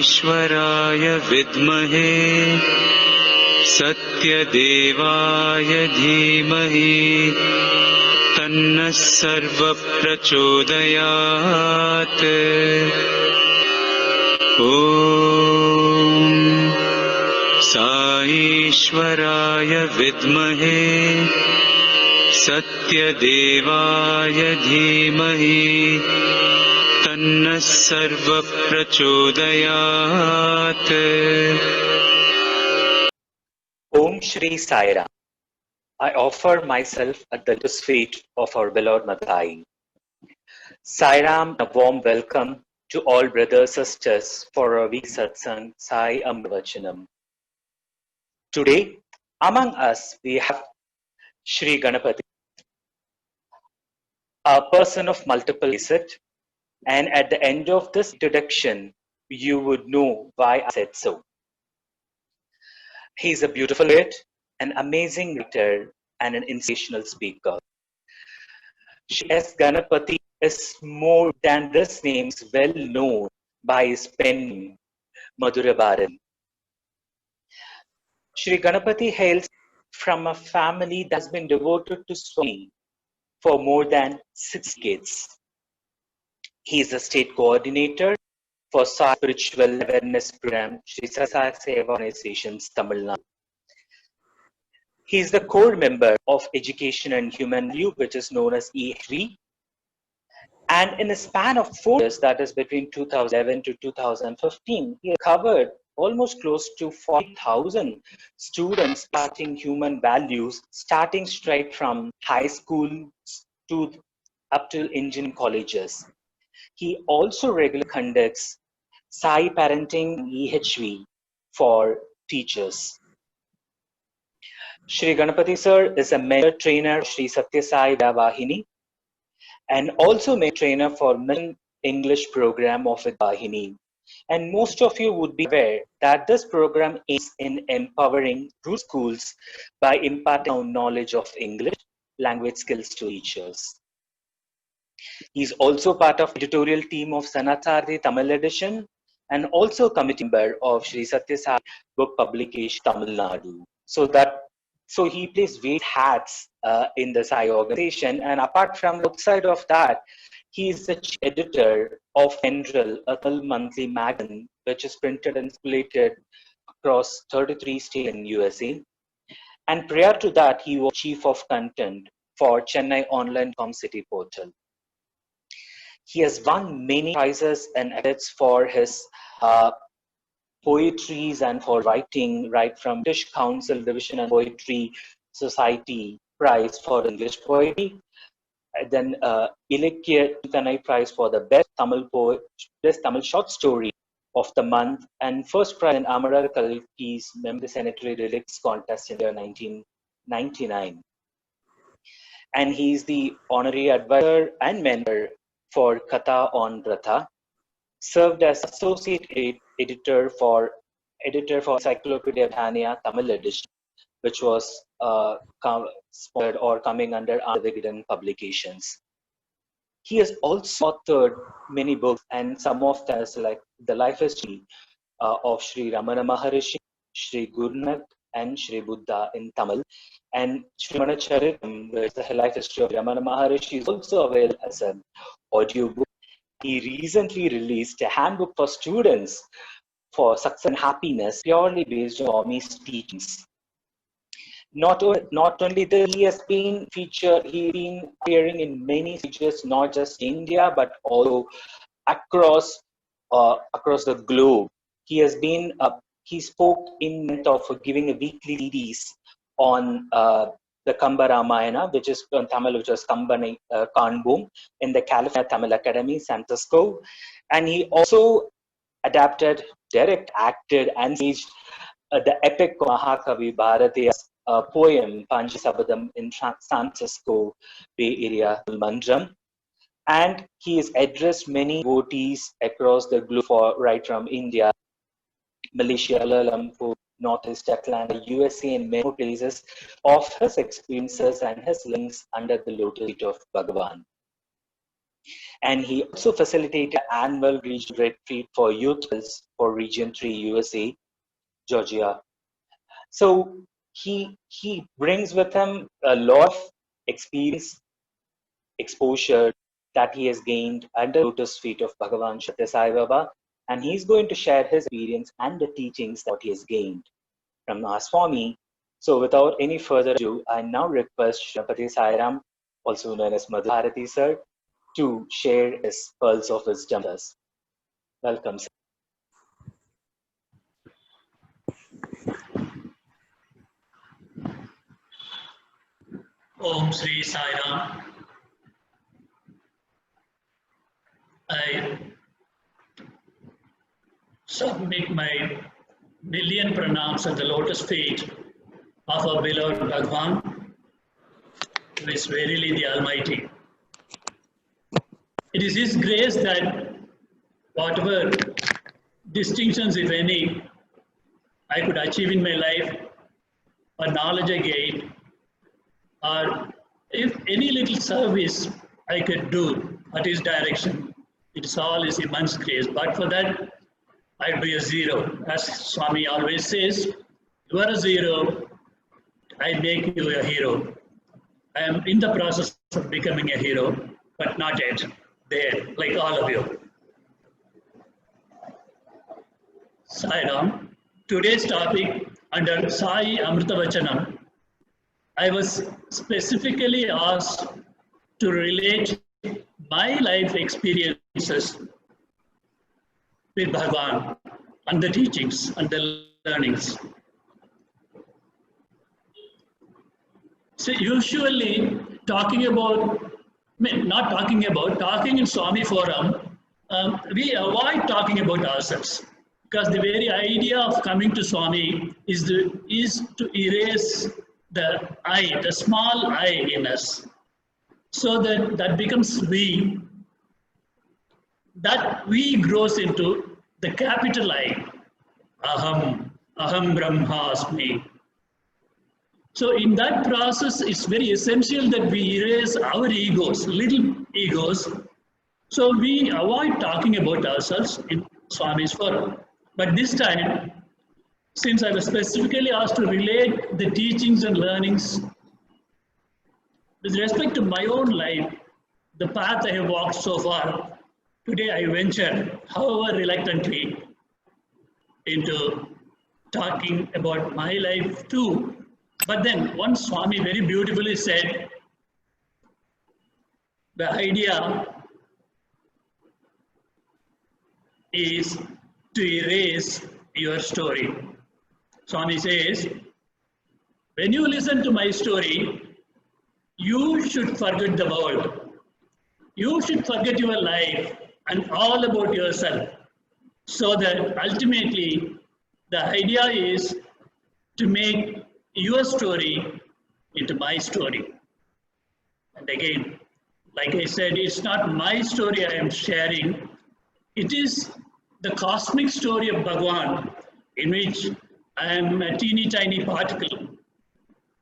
ईश्वराय विद्महे सत्यदेवाय धीमहि तन्नः सर्वप्रचोदयात्। ॐ साईश्वराय विद्महे सत्यदेवाय धीमहि तन्नः सर्वप्रचोदयात्। Om Shri Sairam. I offer myself at the lotus feet of our beloved Madai. Sairam, a warm welcome to all brothers and sisters for our week satsang Sai Vachanam. Today, among us, we have Shri Ganapathi, a person of multiple facets, and at the end of this introduction, you would know why I said so. He is a beautiful poet, an amazing writer, and an inspirational speaker. Shri S. Ganapathi is more than this name is well known by his pen name, Madhura Bharan. Shri Ganapathi hails from a family that has been devoted to Swami for more than 6 decades. He is the state coordinator for Sai Spiritual Awareness Programme, Shri Sathya Sai Seva Organizations, Tamil Nadu. He is the core member of Education and Human Value, which is known as Shri. And in a span of 4 years, that is between 2011 to 2015, he has covered almost close to 40,000 students starting human values, starting straight from high school to up to engineering colleges. He also regularly conducts Sai Parenting EHV for teachers. Shri Ganapathi sir is a mentor trainer of Shri Sathya Sai Seva and also a trainer for Mission English program of Vahini. And most of you would be aware that this program aims in empowering rural schools by imparting knowledge of English language skills to teachers. He is also part of the editorial team of Sanatarthi Tamil edition and also committee member of Shri Sathya Sai book publication Tamil Nadu. So he plays various hats in the Sai organization, and apart from outside of that, he is the chief editor of Vendrel, a Tamil monthly magazine which is printed and circulated across 33 states in USA. And prior to that, he was chief of content for Chennai Online City Portal. He has won many prizes and awards for his poetries and for writing, right from British Council Division and Poetry Society Prize for English Poetry, then Ilakya Tanai Prize for the best Tamil short story of the month, and first prize in Amrita Kalki's Member Sanitary Relics Contest in the year 1999. And he is the honorary advisor and mentor for Katha on Ratha, served as associate editor for Encyclopedia Britannia Tamil edition, which was sponsored or coming under Vigadan Publications. He has also authored many books, and some of them like The Life History of Shri Ramana Maharishi, Shri Gurunath, and Shri Buddha in Tamil, and Shri Manacharitam, which is the life history of Ramana Maharishi, is also available as an audiobook. He recently released a handbook for students for success and happiness, purely based on Swami's teachings. Not only that, he has been appearing in many stages, not just India, but also across the globe. He spoke in of giving a weekly series on the Kamba Ramayana, which is on Tamil, which was Kanbum, in the California Tamil Academy, San Francisco. And he also adapted, acted, and staged the epic Mahakavi Bharatiya's poem Panchasabadam in San Francisco Bay Area Mandram. And he has addressed many devotees across the globe, right from India, Malaysia, Kuala Lumpur, Northeast Atlanta, USA, and many places, of his experiences and his links under the lotus feet of Bhagavan. And he also facilitated an annual regional retreat for youth for Region 3 USA, Georgia. So he brings with him a lot of experience, exposure that he has gained under the lotus feet of Bhagavan Sathya Sai Baba, and he's going to share his experience and the teachings that he has gained from our Swami. So without any further ado, I now request Ganapathi Sairam, also known as Madhu Bharati sir, to share his pearls of wisdom with us. Welcome, sir. Om Shri Sairam. I submit my million pranams at the lotus feet of our beloved Bhagwan, who is verily the Almighty. It is His grace that whatever distinctions, if any, I could achieve in my life, or knowledge I gained, or if any little service I could do at His direction, it is all His immense grace. But for that, I'd be a zero. As Swami always says, you are a zero, I make you a hero. I am in the process of becoming a hero, but not yet there, like all of you. Sairam, today's topic under Sai Amrita Vachanam, I was specifically asked to relate my life experiences with Bhagavan and the teachings and the learnings. So usually talking in Swami forum, we avoid talking about ourselves, because the very idea of coming to Swami is to erase the I, the small I in us, so that becomes we. That we grows into the capital I, Aham Brahmasmi. So in that process, it's very essential that we erase our egos, little egos. So we avoid talking about ourselves in Swami's forum. But this time, since I was specifically asked to relate the teachings and learnings with respect to my own life, the path I have walked so far, today I venture, however reluctantly, into talking about my life too. But then once Swami very beautifully said, the idea is to erase your story. Swami says, when you listen to my story, you should forget the world. You should forget your life and all about yourself, so that ultimately the idea is to make your story into my story. And again, like I said, it's not my story I am sharing. It is the cosmic story of Bhagwan, in which I am a teeny tiny particle.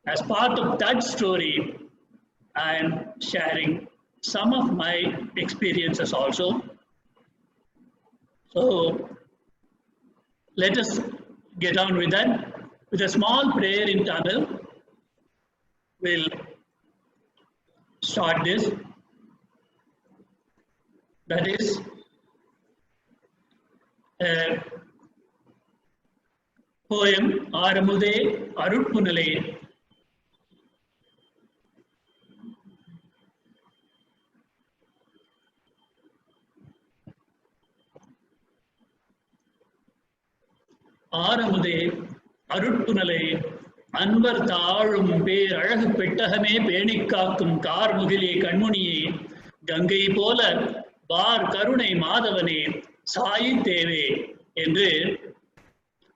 As part of that story, I am sharing some of my experiences also. So let us get on with that. With a small prayer in Tamil, we'll start this. That is a poem, Aramude Arutpunale. Aramude Arutpunale, Anvar Taalum Pe Aழகு பெட்டகமே பேணிக் காக்கும் கார்முகிலே கண்முனியே கங்கை போல பார் கருணை மாதவனே சாயி தேவே என்று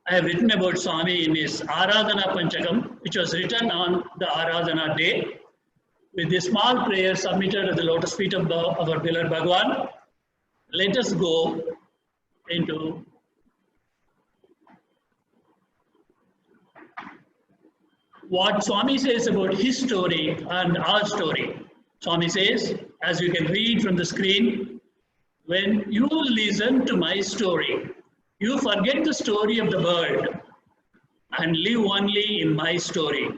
I have written about Swami in his Aradhana Panchakam, which was written on the Aradhana day, with the small prayer submitted at the lotus feet of our beloved Bhagwan. Let us go into what Swami says about his story and our story. Swami says, as you can read from the screen, when you listen to my story, you forget the story of the world and live only in my story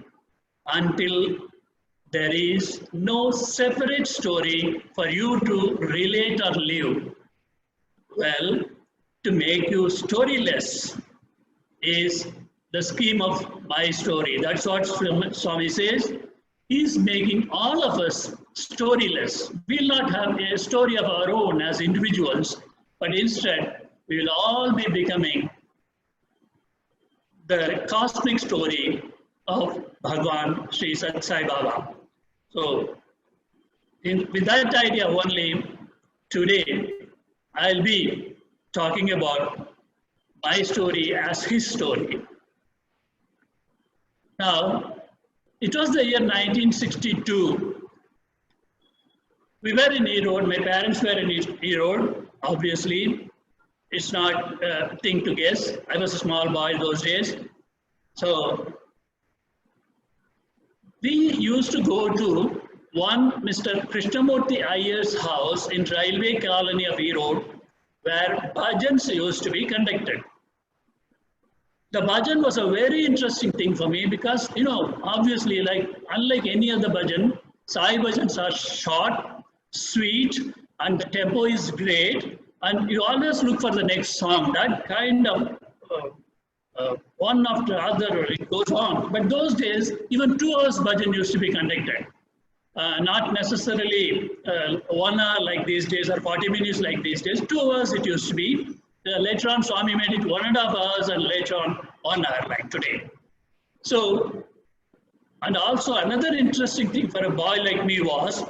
until there is no separate story for you to relate or live. Well, to make you storyless is the scheme of my story. That's what Swami says. He's making all of us storyless. We'll not have a story of our own as individuals, but instead we will all be becoming the cosmic story of Bhagwan Sri Sathya Sai Baba. So, with that idea only, today I'll be talking about my story as his story. Now, it was the year 1962. We were in Erode. My parents were in Erode. Obviously, it's not a thing to guess. I was a small boy those days. So, we used to go to one Mr. Krishnamurti Iyer's house in Railway Colony of Erode, where bhajans used to be conducted. The bhajan was a very interesting thing for me because, obviously, unlike any other bhajan, Sai bhajans are short, sweet, and the tempo is great, and you always look for the next song. That kind of one after the other, it goes on. But those days, even 2 hours bhajan used to be conducted. Not necessarily 1 hour like these days or 40 minutes like these days. 2 hours it used to be. Later on, Swami made it 1.5 hours, and later on 1 hour like today. So, and also another interesting thing for a boy like me was,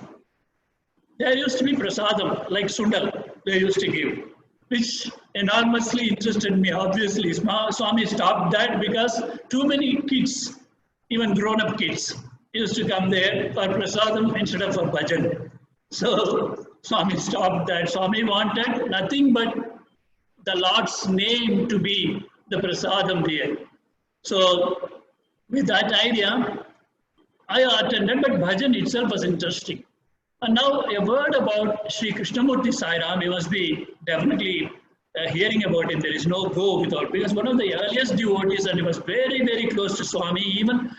there used to be prasadam, like sundal, they used to give, which enormously interested me. Obviously, Swami stopped that because too many kids, even grown-up kids, used to come there for prasadam instead of for bhajan. So, Swami stopped that. Swami wanted nothing but the Lord's name to be the prasadam there. So, with that idea, I attended, but bhajan itself was interesting. And now a word about Shri Krishnamurti Sairam. You must be definitely hearing about him. There is no go without, because one of the earliest devotees, and he was very, very close to Swami. Even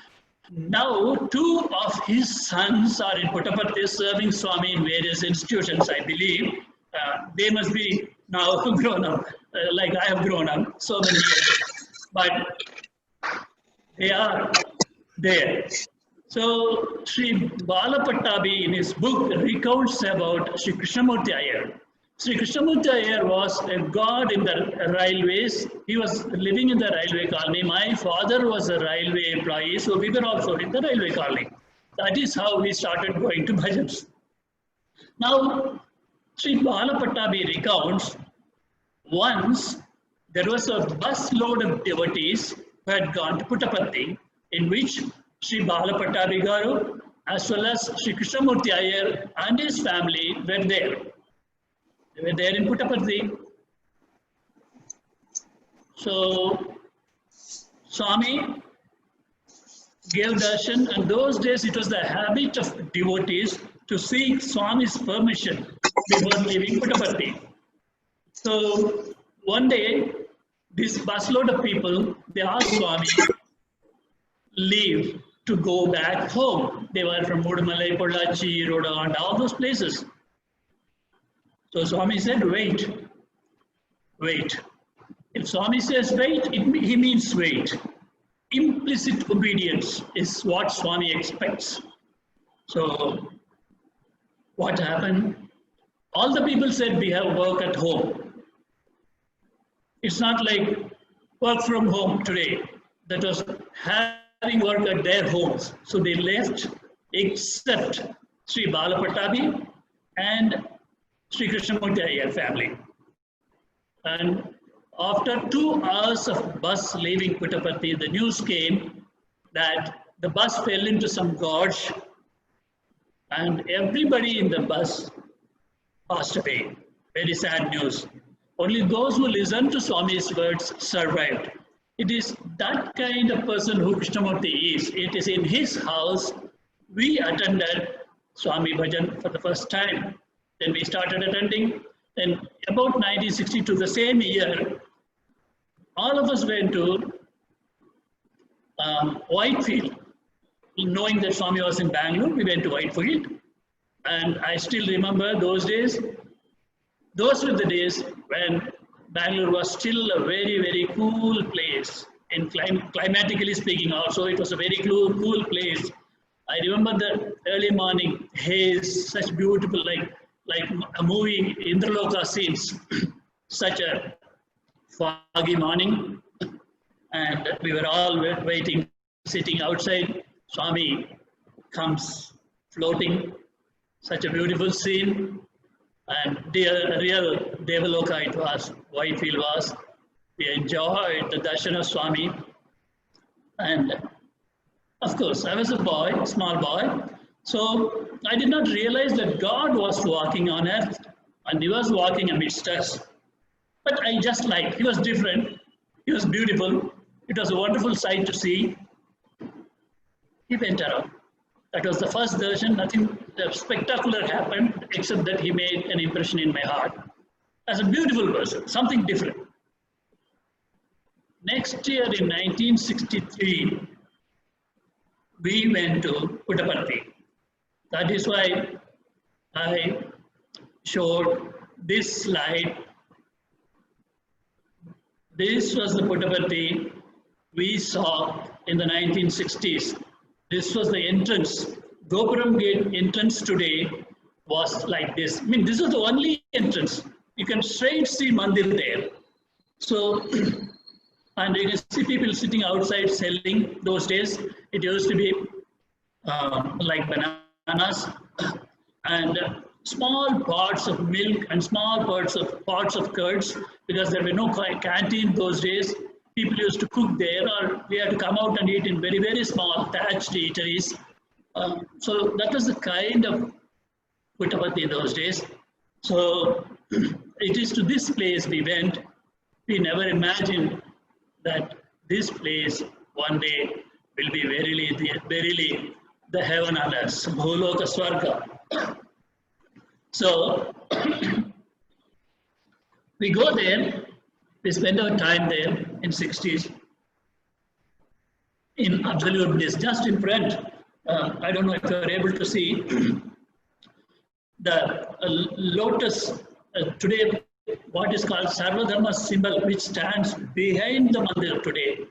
now, 2 of his sons are in Puttaparthi serving Swami in various institutions, I believe. They must be now grown up, like I have grown up so many years, but they are there. So, Sri Balapattabi in his book recounts about Sri Krishnamurti Iyer. Sri Krishnamurti Iyer was a god in the railways. He was living in the railway colony. My father was a railway employee, so we were also in the railway colony. That is how we started going to bhajans. Now, Sri Balapattabi recounts, once there was a bus load of devotees who had gone to Puttaparthi, in which Sri Balapattabi Garu as well as Sri Krishnamurti Iyer and his family were there. They were there in Puttaparthi. So, Swami gave darshan, and those days it was the habit of devotees to seek Swami's permission before leaving Puttaparthi. So, one day, this busload of people, they asked Swami leave to go back home. They were from Mudumalai, Pollachi, Roda, and all those places. So Swami said, wait. If Swami says wait, he means wait. Implicit obedience is what Swami expects. So what happened? All the people said, we have work at home. It's not like work from home today. That was having work at their homes. So they left, except Sri Balapattabi and Sri Krishnamurti Iyer family. And after 2 hours of bus leaving Puttaparthi, the news came that the bus fell into some gorge and everybody in the bus passed away. Very sad news. Only those who listened to Swami's words survived. It is that kind of person who Krishnamurti is. It is in his house we attended Swami Bhajan for the first time. Then we started attending. Then about 1962, the same year, all of us went to Whitefield. Knowing that Swami was in Bangalore, we went to Whitefield. And I still remember those days. Those were the days when Bangalore was still a very, very cool place. In climatically speaking also, it was a very cool place. I remember the early morning haze, such beautiful, like a movie Indraloka scenes, such a foggy morning. And we were all waiting, sitting outside. Swami comes floating, such a beautiful scene. And real Devaloka it was, Whitefield was. We enjoyed the darshan of Swami. And of course, I was a boy, small boy. So I did not realize that God was walking on earth and he was walking amidst us. But I just liked, he was different, he was beautiful. It was a wonderful sight to see. He went around. That was the first darshan. Nothing spectacular happened except that he made an impression in my heart as a beautiful person, something different. Next year in 1963, we went to Puttaparthi. That is why I showed this slide. This was the Puttaparthi we saw in the 1960s. This was the entrance. Gopuram Gate entrance today was like this. I mean, this was the only entrance. You can straight see Mandir there. So, and you can see people sitting outside selling. Those days, it used to be like bananas and small pots of milk and small pots of curds, because there were no canteen those days. People used to cook there, or we had to come out and eat in very, very small thatched eateries. So that was the kind of Puttaparthi in those days. So it is to this place we went. We never imagined that this place one day will be verily the heaven on earth, Bhuloka Swarga. So we go there, we spend our time there in 60s in absolute bliss. Just in front, I don't know if you're able to see the lotus, today what is called Sarvadharma symbol, which stands behind the mandir today,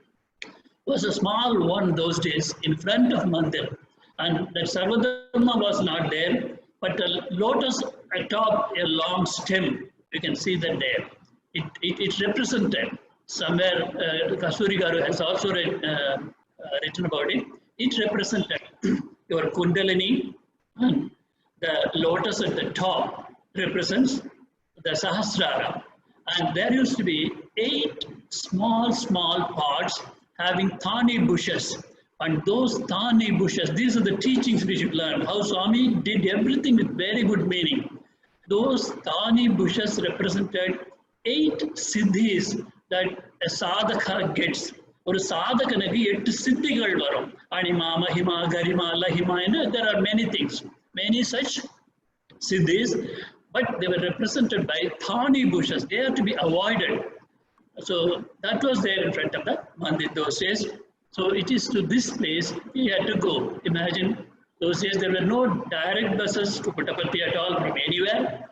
was a small one those days in front of mandir. And that Sarvadharma was not there, but a lotus atop a long stem, you can see that there. It represented, somewhere Kasturi Garu has also written about it, it represented your Kundalini, and the lotus at the top represents the Sahasrara. And there used to be 8 small pots having thani bushes. And those thani bushes, these are the teachings we should learn, how Swami did everything with very good meaning. Those thani bushes represented 8 siddhis that a sadhaka gets. Or a sadhakanaki 8 siddhigal varum. Anima, Mahima, Garima, Lahima, there are many things, many such siddhis, but they were represented by thani bushes. They have to be avoided. So that was there in front of the mandir those days. So it is to this place we had to go. Imagine those days there were no direct buses to Puttaparthi at all from anywhere.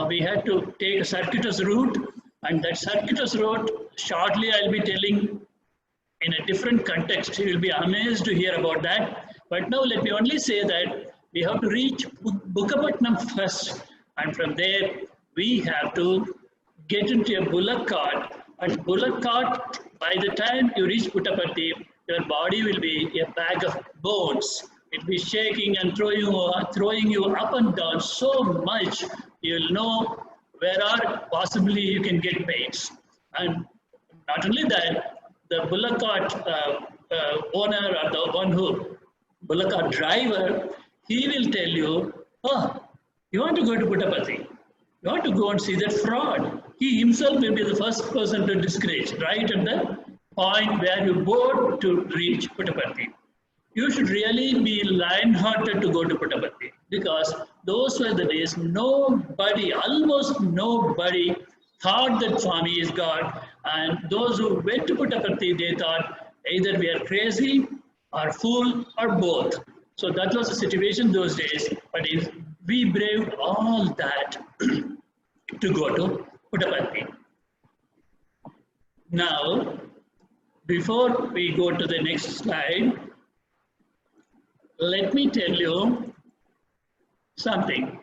We had to take a circuitous route, and that circuitous route, shortly I'll be telling in a different context. You will be amazed to hear about that. But now let me only say that we have to reach Bukkapatnam first, and from there we have to get into a bullock cart. And bullock cart, by the time you reach Puttaparthi, your body will be a bag of bones. It will be shaking and throwing you up and down so much, you'll know where are possibly you can get pains. And not only that, the bullock cart owner, or the one who, bullock cart driver, he will tell you, oh, you want to go to Puttaparthi, you want to go and see that fraud. He himself will be the first person to discourage, right at the point where you board to reach Puttaparthi. You should really be lion-hearted to go to Puttaparthi. because those were the days nobody, almost nobody thought that Swami is God, and those who went to Puttaparthi, they thought either we are crazy or fool or both. So that was the situation those days, but if we braved all that to go to Puttaparthi. Now, before we go to the next slide, let me tell you something.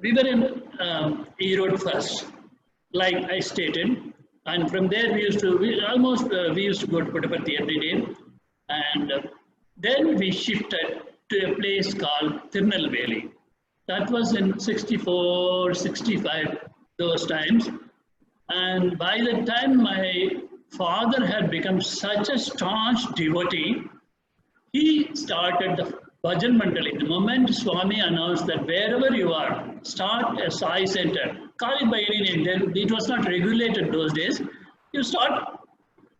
We were in E-Road first, like I stated, and from there we used to go to Puttaparthi every day, and then we shifted to a place called Tirunelveli. That was in 64, 65, those times. And by the time my father had become such a staunch devotee, he started the Bhajan Mandali. The moment Swami announced that wherever you are, start a Sai center, call it by any name, it was not regulated those days. You start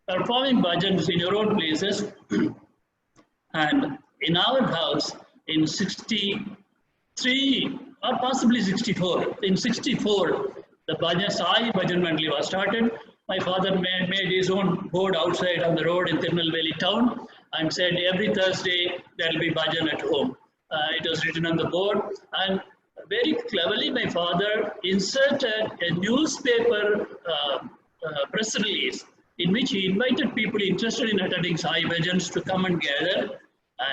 performing bhajans in your own places. And in our house, in 63 or possibly 64, in 64, the Bhajan Sai Bhajan Mandali was started. My father made his own board outside on the road in Tirunelveli town and said every Thursday there will be bhajan at home. It was written on the board, and very cleverly my father inserted a newspaper press release in which he invited people interested in attending Sai Bhajans to come and gather,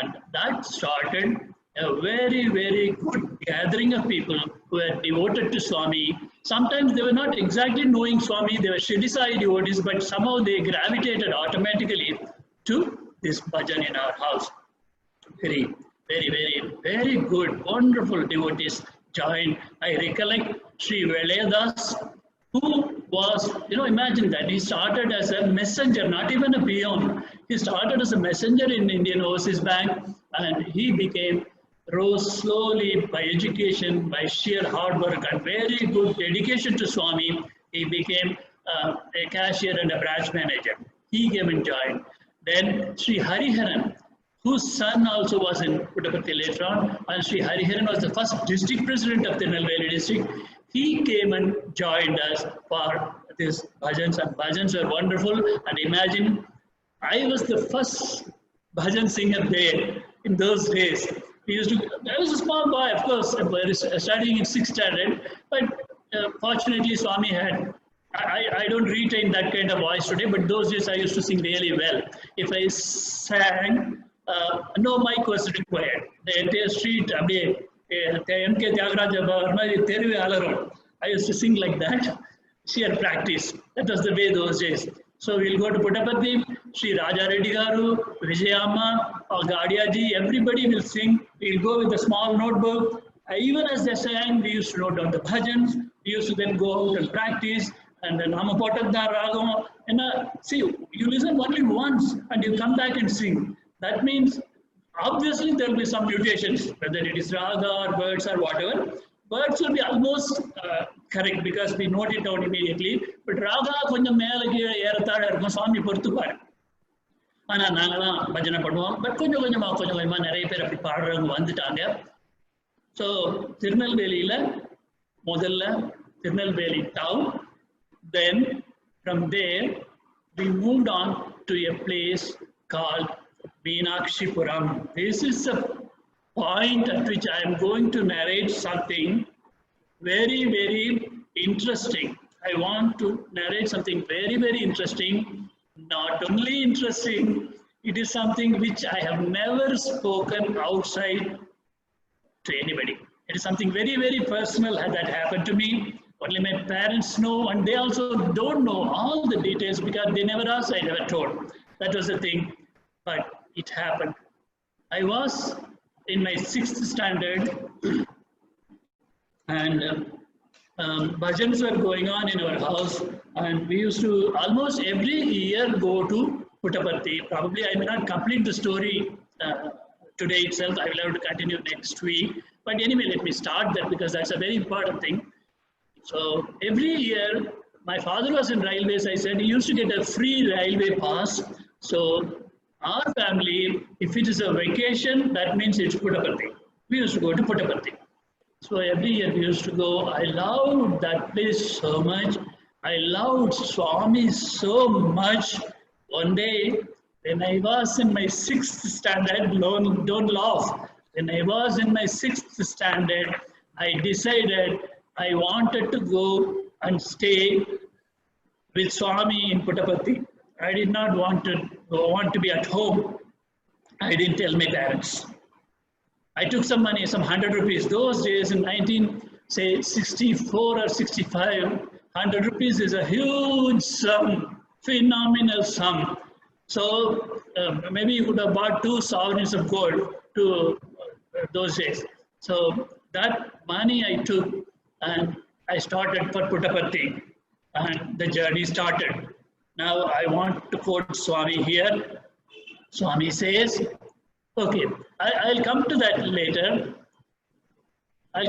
and that started a very, very good gathering of people who were devoted to Swami. Sometimes they were not exactly knowing Swami, they were Shri Sai devotees, but somehow they gravitated automatically to this bhajan in our house. Very, very, very, very good, wonderful devotees joined. I recollect Shri Veladas, who was, imagine that, he started as a messenger, not even a peon. He started as a messenger in Indian Overseas Bank, and he rose slowly by education, by sheer hard work and very good dedication to Swami. He became a cashier and a branch manager. He came and joined. Then Sri Hariharan, whose son also was in Puttaparthi later on, and Sri Hariharan was the first district president of the Tirunelveli district. He came and joined us for this bhajans, and bhajans were wonderful. And imagine, I was the first bhajan singer there in those days. I was a small boy, of course, studying in 6th standard, but fortunately Swami had, I don't retain that kind of voice today, but those days I used to sing really well. If I sang, no mic was required. The entire street, I used to sing like that, sheer practice. That was the way those days. So we'll go to Puttaparthi, Sri Raja Reddy Garu, Vijayamma, or Gadiaji, everybody will sing. We'll go with a small notebook. Even as they sang, we used to note down the bhajans. We used to then go out and practice. And then Namapotakda Ragam. And see, you listen only once and you come back and sing. That means, obviously, there will be some mutations, whether it is raga or words or whatever. Words will be almost correct because we note it down immediately. But raga konjam melage erathada irukum Swami porthuparu. Ana naanga bhajana paduvom, but konjama nariya per appadi paadravanga vandutaanga. So Tirunelveli modalla Tirunelveli town. Then from there we moved on to a place called Meenakshipuram. This is the point at which I am going to narrate something very, very interesting. I want to narrate something very, very interesting. Not only interesting, it is something which I have never spoken outside to anybody. It is something very, very personal that happened to me. Only my parents know, and they also don't know all the details because they never asked, I never told. That was the thing, but it happened. I was in my 6th standard, and bhajans were going on in our house, and we used to almost every year go to Puttaparthi. Probably I may not complete the story today itself. I will have to continue next week. But anyway, let me start that because that's a very important thing. So every year, my father was in railways. I said he used to get a free railway pass. So Our family, if it is a vacation, that means it's Puttaparthi. We used to go to Puttaparthi. So every year we used to go. I loved that place so much. I loved Swami so much. One day, when I was in my 6th standard, don't laugh. When I was in my 6th standard, I decided I wanted to go and stay with Swami in Puttaparthi. I did not want to be at home. I didn't tell my parents. I took some money, some 100 rupees. Those days in 1964 or 65, 100 rupees is a huge sum, phenomenal sum. So maybe you could have bought 2 sovereigns of gold to those days. So that money I took and I started for Puttaparthi and the journey started. Now I want to quote Swami here. Swami says, okay, I'll come to that later. I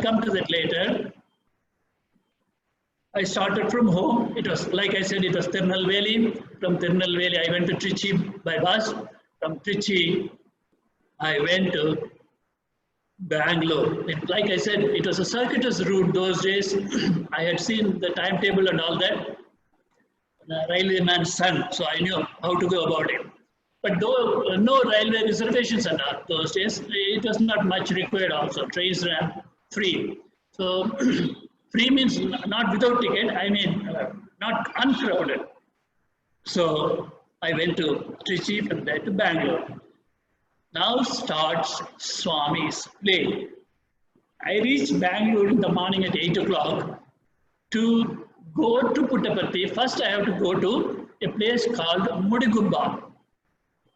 started from home. It was, like I said, it was Tirunelveli. From Tirunelveli, I went to Trichy by bus. From Trichy, I went to Bangalore. Like I said, it was a circuitous route those days. I had seen the timetable and all that. The railwayman's son, so I knew how to go about it. But though no railway reservations are not those days, it was not much required also. Trains ran free. So free means not without ticket, I mean not uncrowded. So I went to Trichy, from there to Bangalore. Now starts Swami's play. I reached Bangalore in the morning at 8 o'clock. To go to Puttaparthi, first I have to go to a place called Mudigubba.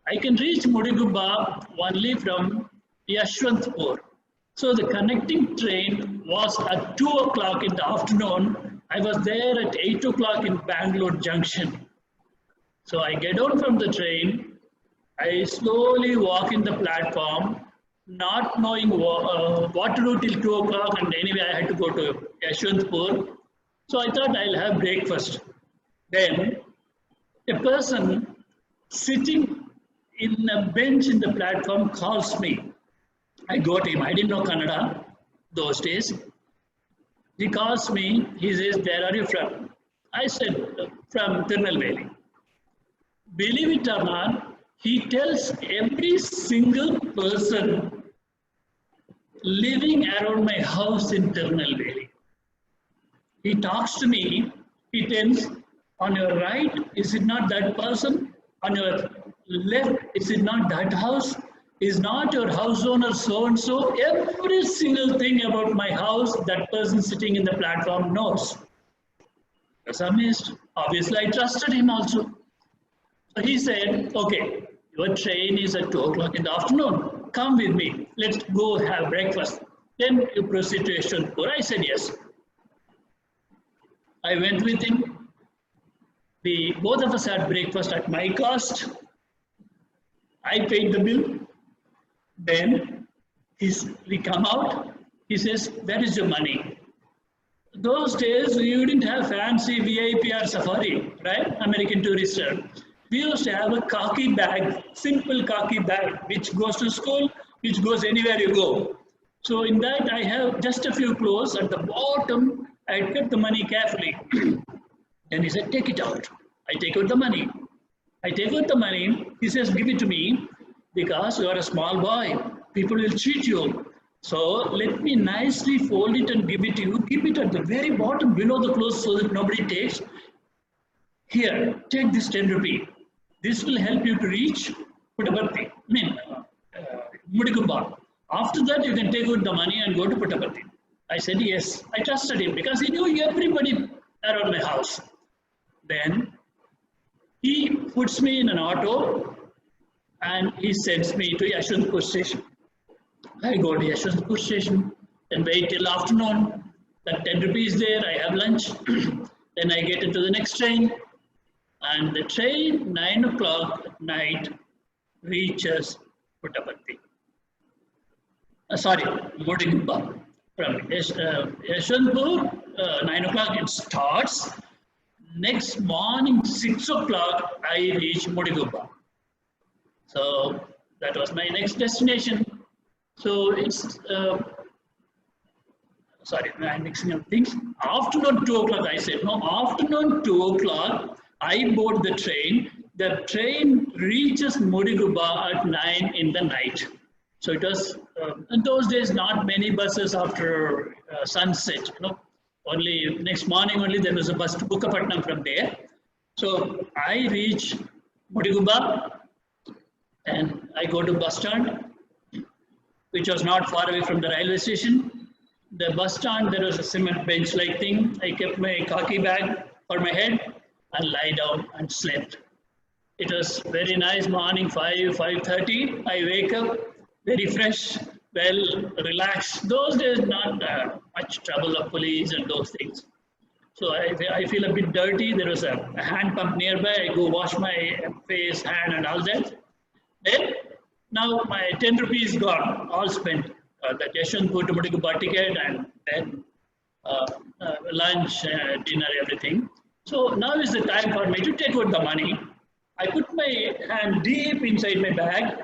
I can reach Mudigubba only from Yashwantpur. So the connecting train was at 2 o'clock in the afternoon. I was there at 8 o'clock in Bangalore Junction. So I get down from the train. I slowly walk in the platform, not knowing what to do till 2 o'clock, and anyway I had to go to Yashwantpur. So I thought I'll have breakfast. Then a person sitting in a bench in the platform calls me. I got him. I didn't know Kannada those days. He calls me. He says, "Where are you from?" I said, "From Tirunelveli." Believe it or not, he tells every single person living around my house in Tirunelveli. He talks to me. He tells, "On your right, is it not that person? On your left, is it not that house? Is not your house owner so-and-so?" Every single thing about my house, that person sitting in the platform knows. I was amazed. Obviously, I trusted him also. So he said, "Okay, your train is at 2 o'clock in the afternoon. Come with me. Let's go have breakfast. Then you proceed to Yashwantpur." I said yes. I went with him. Both of us had breakfast at my cost. I paid the bill. Then we come out. He says, "Where is your money?" Those days, you didn't have fancy VIP or safari, right? American Tourister. We used to have a khaki bag, simple khaki bag, which goes to school, which goes anywhere you go. So in that, I have just a few clothes. At the bottom, I kept the money carefully. Then he said, "Take it out." I take out the money. I take out the money. He says, "Give it to me because you are a small boy. People will cheat you. So let me nicely fold it and give it to you. Keep it at the very bottom below the clothes so that nobody takes. Here, take this 10 rupee. This will help you to reach Puttaparthi, Mudigubba. After that, you can take out the money and go to Puttaparthi." I said yes. I trusted him because he knew everybody around my house. Then he puts me in an auto and he sends me to Yashwantpur station. I go to Yashwantpur station and wait till afternoon. That 10 rupees there, I have lunch. Then I get into the next train. And the train, 9 o'clock at night, reaches Puttaparthi. Mudigubba. From Yashwantpur, 9 o'clock it starts. Next morning, 6 o'clock, I reach Mudigubba. So that was my next destination. So it's, sorry, I'm mixing up things. Afternoon 2 o'clock, I said, no, afternoon 2 o'clock, I board the train. The train reaches Mudiguba at 9 in the night. So it was, in those days, not many buses after sunset, you know. Only next morning only there was a bus to Bukkapatnam from there. So I reach Mudiguba and I go to bus stand, which was not far away from the railway station. The bus stand, there was a cement bench like thing. I kept my khaki bag for my head and lie down and slept. It was very nice morning, 5:30. I wake up very fresh, well, relaxed. Those days, not much trouble of police and those things. So I feel a bit dirty. There was a hand pump nearby. I go wash my face, hand and all that. Then, now my 10 rupees gone, all spent. That Yeshwanthpur to Mudiguba ticket and then lunch, dinner, everything. So now is the time for me to take out the money. I put my hand deep inside my bag,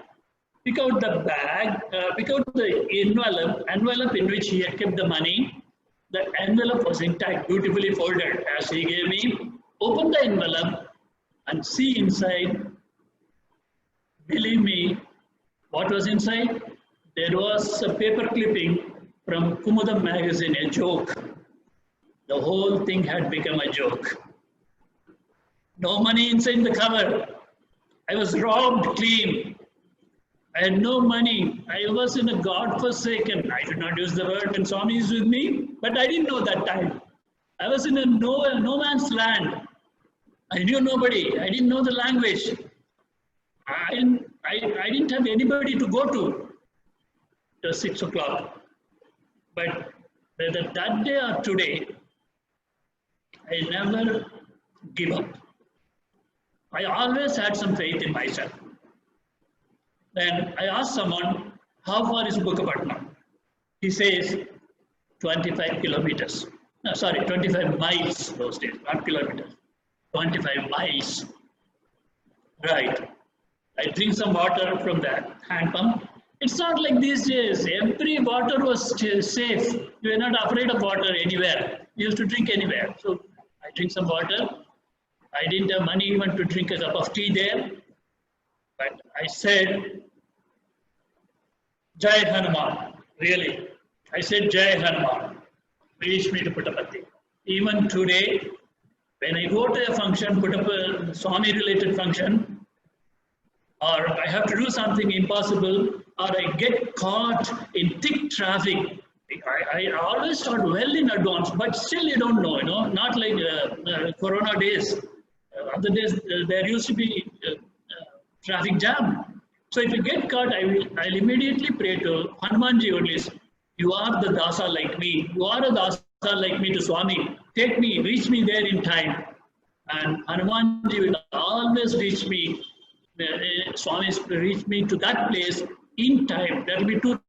pick out the bag, pick out the envelope in which he had kept the money. The envelope was intact, beautifully folded as he gave me. Open the envelope and see inside. Believe me, what was inside? There was a paper clipping from Kumudam magazine, a joke. The whole thing had become a joke. No money inside the cover. I was robbed clean. I had no money. I was in a God-forsaken, I did not use the word when Swami is with me, but I didn't know that time. I was in a no man's land. I knew nobody. I didn't know the language. I didn't have anybody to go to. It was 6 o'clock. But whether that day or today, I never give up. I always had some faith in myself. Then I asked someone, how far is Bukkapatnam? He says, 25 kilometers. No, sorry, 25 miles those days, not kilometers. 25 miles. Right. I drink some water from the hand pump. It's not like these days. Every water was safe. You were not afraid of water anywhere. You used to drink anywhere. So I drink some water. I didn't have money even to drink a cup of tea there. But I said, Jai Hanuman, really. I said, Jai Hanuman, reach me to Puttaparthi. Even today, when I go to a function, put up a Swami related function, or I have to do something impossible, or I get caught in thick traffic, I always start well in advance, but still you don't know, not like Corona days. Other days, there used to be traffic jam. So if you get caught, I'll immediately pray to Hanumanji only. You are the dasa like me. You are a dasa like me to Swami. Take me, reach me there in time. And Hanumanji will always reach me. Swami will reach me to that place in time. There will be two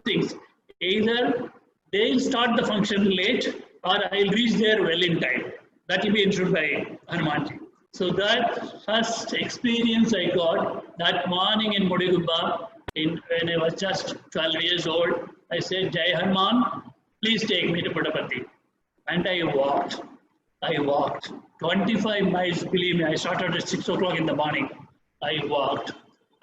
things. Either they'll start the function late, or I'll reach there well in time. That will be ensured by Hanumanji. So that first experience I got that morning in Mudiguba, when I was just 12 years old, I said, Jai Hanuman, please take me to Puttaparthi. And I walked 25 miles, believe me, I started at 6 o'clock in the morning. I walked.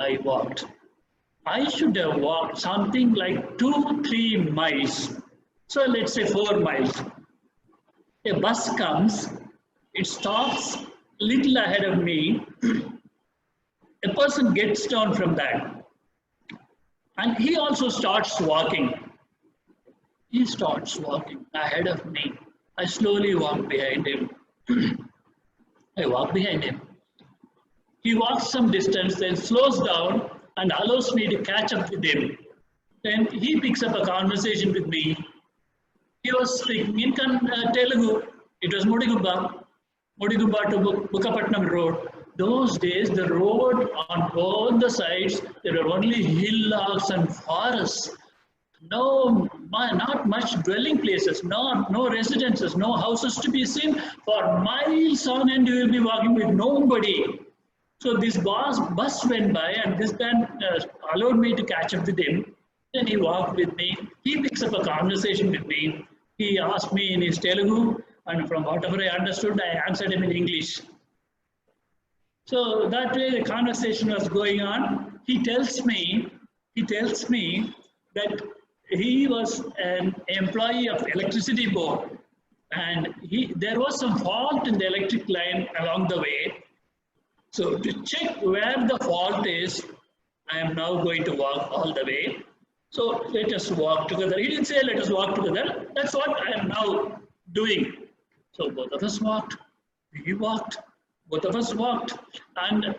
I should have walked something like 2-3 miles. So let's say 4 miles. A bus comes, it stops little ahead of me. A person gets down from that. And he also starts walking. He starts walking ahead of me. I slowly walk behind him. I walk behind him. He walks some distance, then slows down and allows me to catch up with him. Then he picks up a conversation with me. He was speaking in Telugu. It was Mudiguba to Bukkapatnam road. Those days, the road on both the sides, there were only hillocks and forests. No, not much dwelling places, no residences, no houses to be seen. For miles on end, you will be walking with nobody. So this bus went by, and this man allowed me to catch up with him. Then he walked with me. He picks up a conversation with me. He asked me in his Telugu, and from whatever I understood, I answered him in English. So that way the conversation was going on. He tells me that he was an employee of electricity board, and there was some fault in the electric line along the way. So to check where the fault is, I am now going to walk all the way. So let us walk together. He didn't say let us walk together. That's what I am now doing. So both of us walked. We walked. Both of us walked. And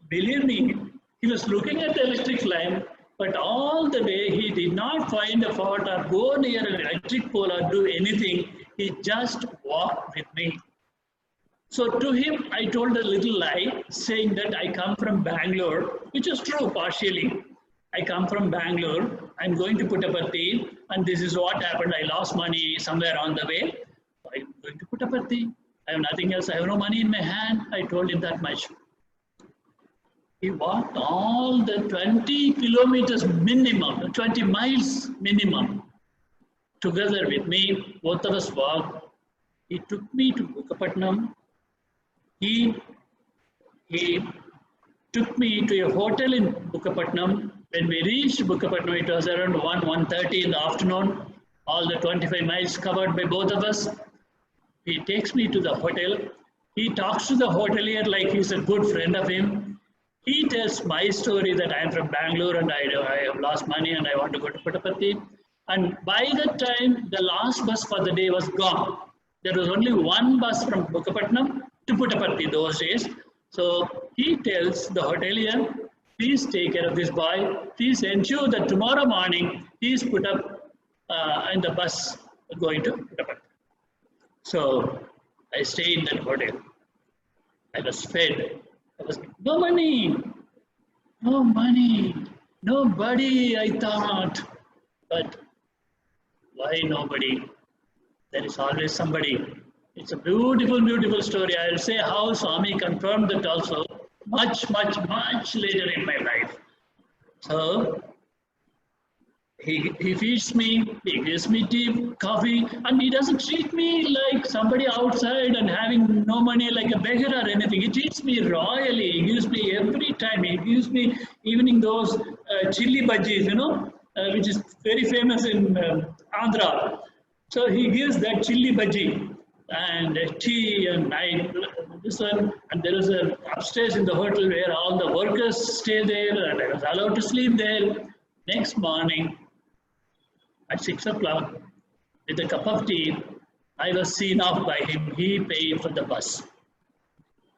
believe me, he was looking at the electric line, but all the way he did not find a fault or go near an electric pole or do anything. He just walked with me. So to him, I told a little lie, saying that I come from Bangalore, which is true partially. I come from Bangalore, I'm going to Puttaparthi, and this is what happened. I lost money somewhere on the way. I'm going to Puttaparthi. I have nothing else. I have no money in my hand. I told him that much. He walked all the 20 kilometers minimum, 20 miles minimum, together with me. Both of us walked. He took me to Bukkapatnam. He took me to a hotel in Bukkapatnam. When we reached Bukkapatnam, it was around 1:30 in the afternoon. All the 25 miles covered by both of us. He takes me to the hotel. He talks to the hotelier like he's a good friend of him. He tells my story that I am from Bangalore and I have lost money and I want to go to Puttaparthi. And by the time the last bus for the day was gone, there was only one bus from Bukkapatnam to Puttaparthi those days. So he tells the hotelier, please take care of this boy. Please ensure that tomorrow morning he is put up in the bus going to Puttaparthi. So I stayed in that hotel. I was fed. There was no money, nobody, I thought. But why nobody? There is always somebody. It's a beautiful, beautiful story. I'll say how Swami confirmed that also much, much, much later in my life. So he feeds me, he gives me tea, coffee, and he doesn't treat me like somebody outside and having no money like a beggar or anything. He treats me royally. He gives me every time. He gives me evening those chili bhajis, which is very famous in Andhra. So he gives that chili bhaji and tea and this one. And there is a upstairs in the hotel where all the workers stay there, and I was allowed to sleep there. Next morning, at 6 o'clock, with a cup of tea, I was seen off by him. He paid for the bus.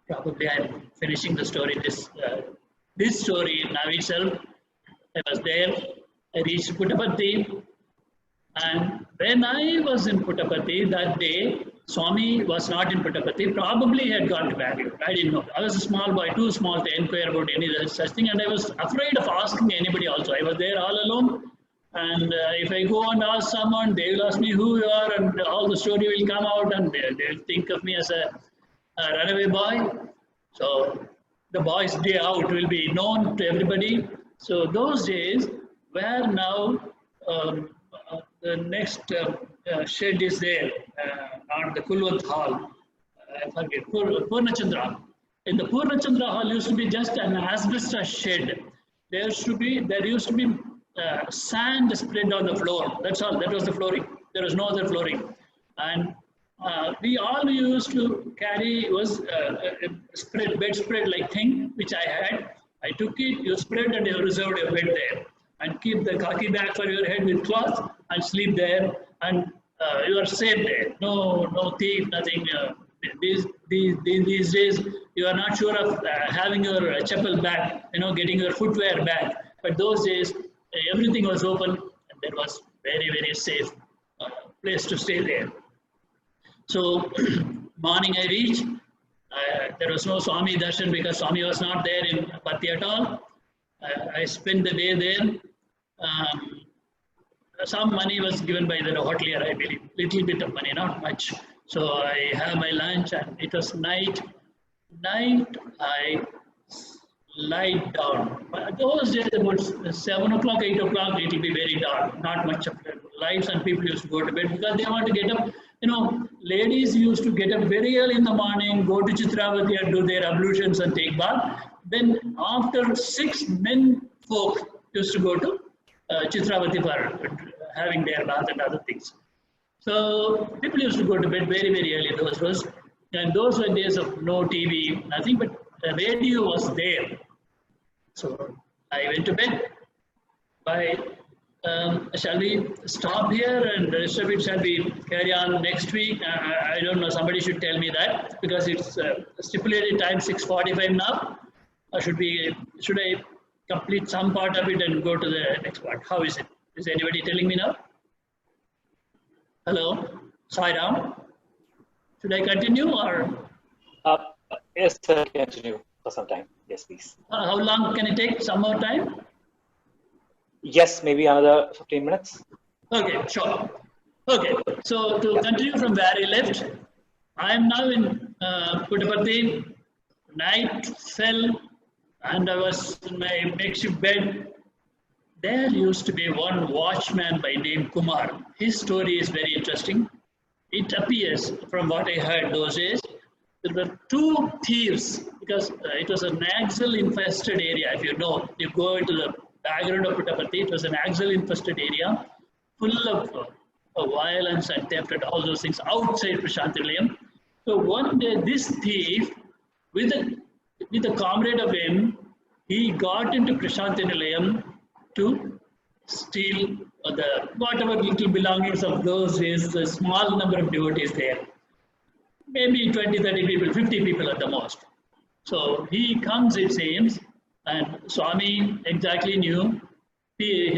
Probably I'm finishing the story. This story now itself, I was there. I reached Puttaparthi. And when I was in Puttaparthi that day, Swami was not in Puttaparthi. Probably he had gone to Bangalore. I didn't know. I was a small boy, too small to inquire about any such thing. And I was afraid of asking anybody also. I was there all alone. And if I go and ask someone, they will ask me who you are, and all the story will come out, and they'll think of me as a runaway boy. So the boy's day out will be known to everybody. So those days where now the next shed is there on the Kulwant Hall. I forget, Purnachandra. In the Purnachandra Hall used to be just an asbestos shed. There used to be sand spread on the floor. That's all. That was the flooring. There was no other flooring. And we all used to carry was a bedspread like thing, which I had. I took it, you spread and you reserved your bed there. And keep the khaki bag for your head with cloth and sleep there. And you are safe there. No thief, nothing. These days, you are not sure of having your chapel back, getting your footwear back. But those days, everything was open, and there was very, very safe place to stay there. So, morning I reached. There was no Swami darshan because Swami was not there in Pathi at all. I spent the day there. Some money was given by the hotelier, I believe. Little bit of money, not much. So I have my lunch, and it was night. night I lie down. But those days, about 7 o'clock, 8 o'clock, it will be very dark. Not much of lights, and people used to go to bed because they want to get up. You know, ladies used to get up very early in the morning, go to Chitravati and do their ablutions and take bath. Then after 6, men folk used to go to Chitravati for having their bath and other things. So people used to go to bed very, very early those days. And those were days of no TV, nothing, but the radio was there. So I went to bed. Shall we stop here and the rest of it shall we carry on next week? I don't know, somebody should tell me that because it's stipulated time 6:45 now. Should I complete some part of it and go to the next part? How is it? Is anybody telling me now? Hello, Sairam. Should I continue or? Yes, sir, continue for some time. Yes, please. How long can it take? Some more time? Yes, maybe another 15 minutes. Okay, sure. Okay, so to continue from where I left, I am now in Puttaparthi. Night fell and I was in my makeshift bed. There used to be one watchman by name Kumar. His story is very interesting. It appears from what I heard those days, there were 2 thieves because it was an Naxal infested area. If you know, you go into the background of Puttaparthi, it was an Naxal infested area full of violence and theft and all those things outside Prashantilayam. So one day this thief, with a comrade of him, he got into Prashantilayam to steal the whatever little belongings of those days, a small number of devotees there. Maybe 20, 30 people, 50 people at the most. So he comes, it seems, and Swami exactly knew.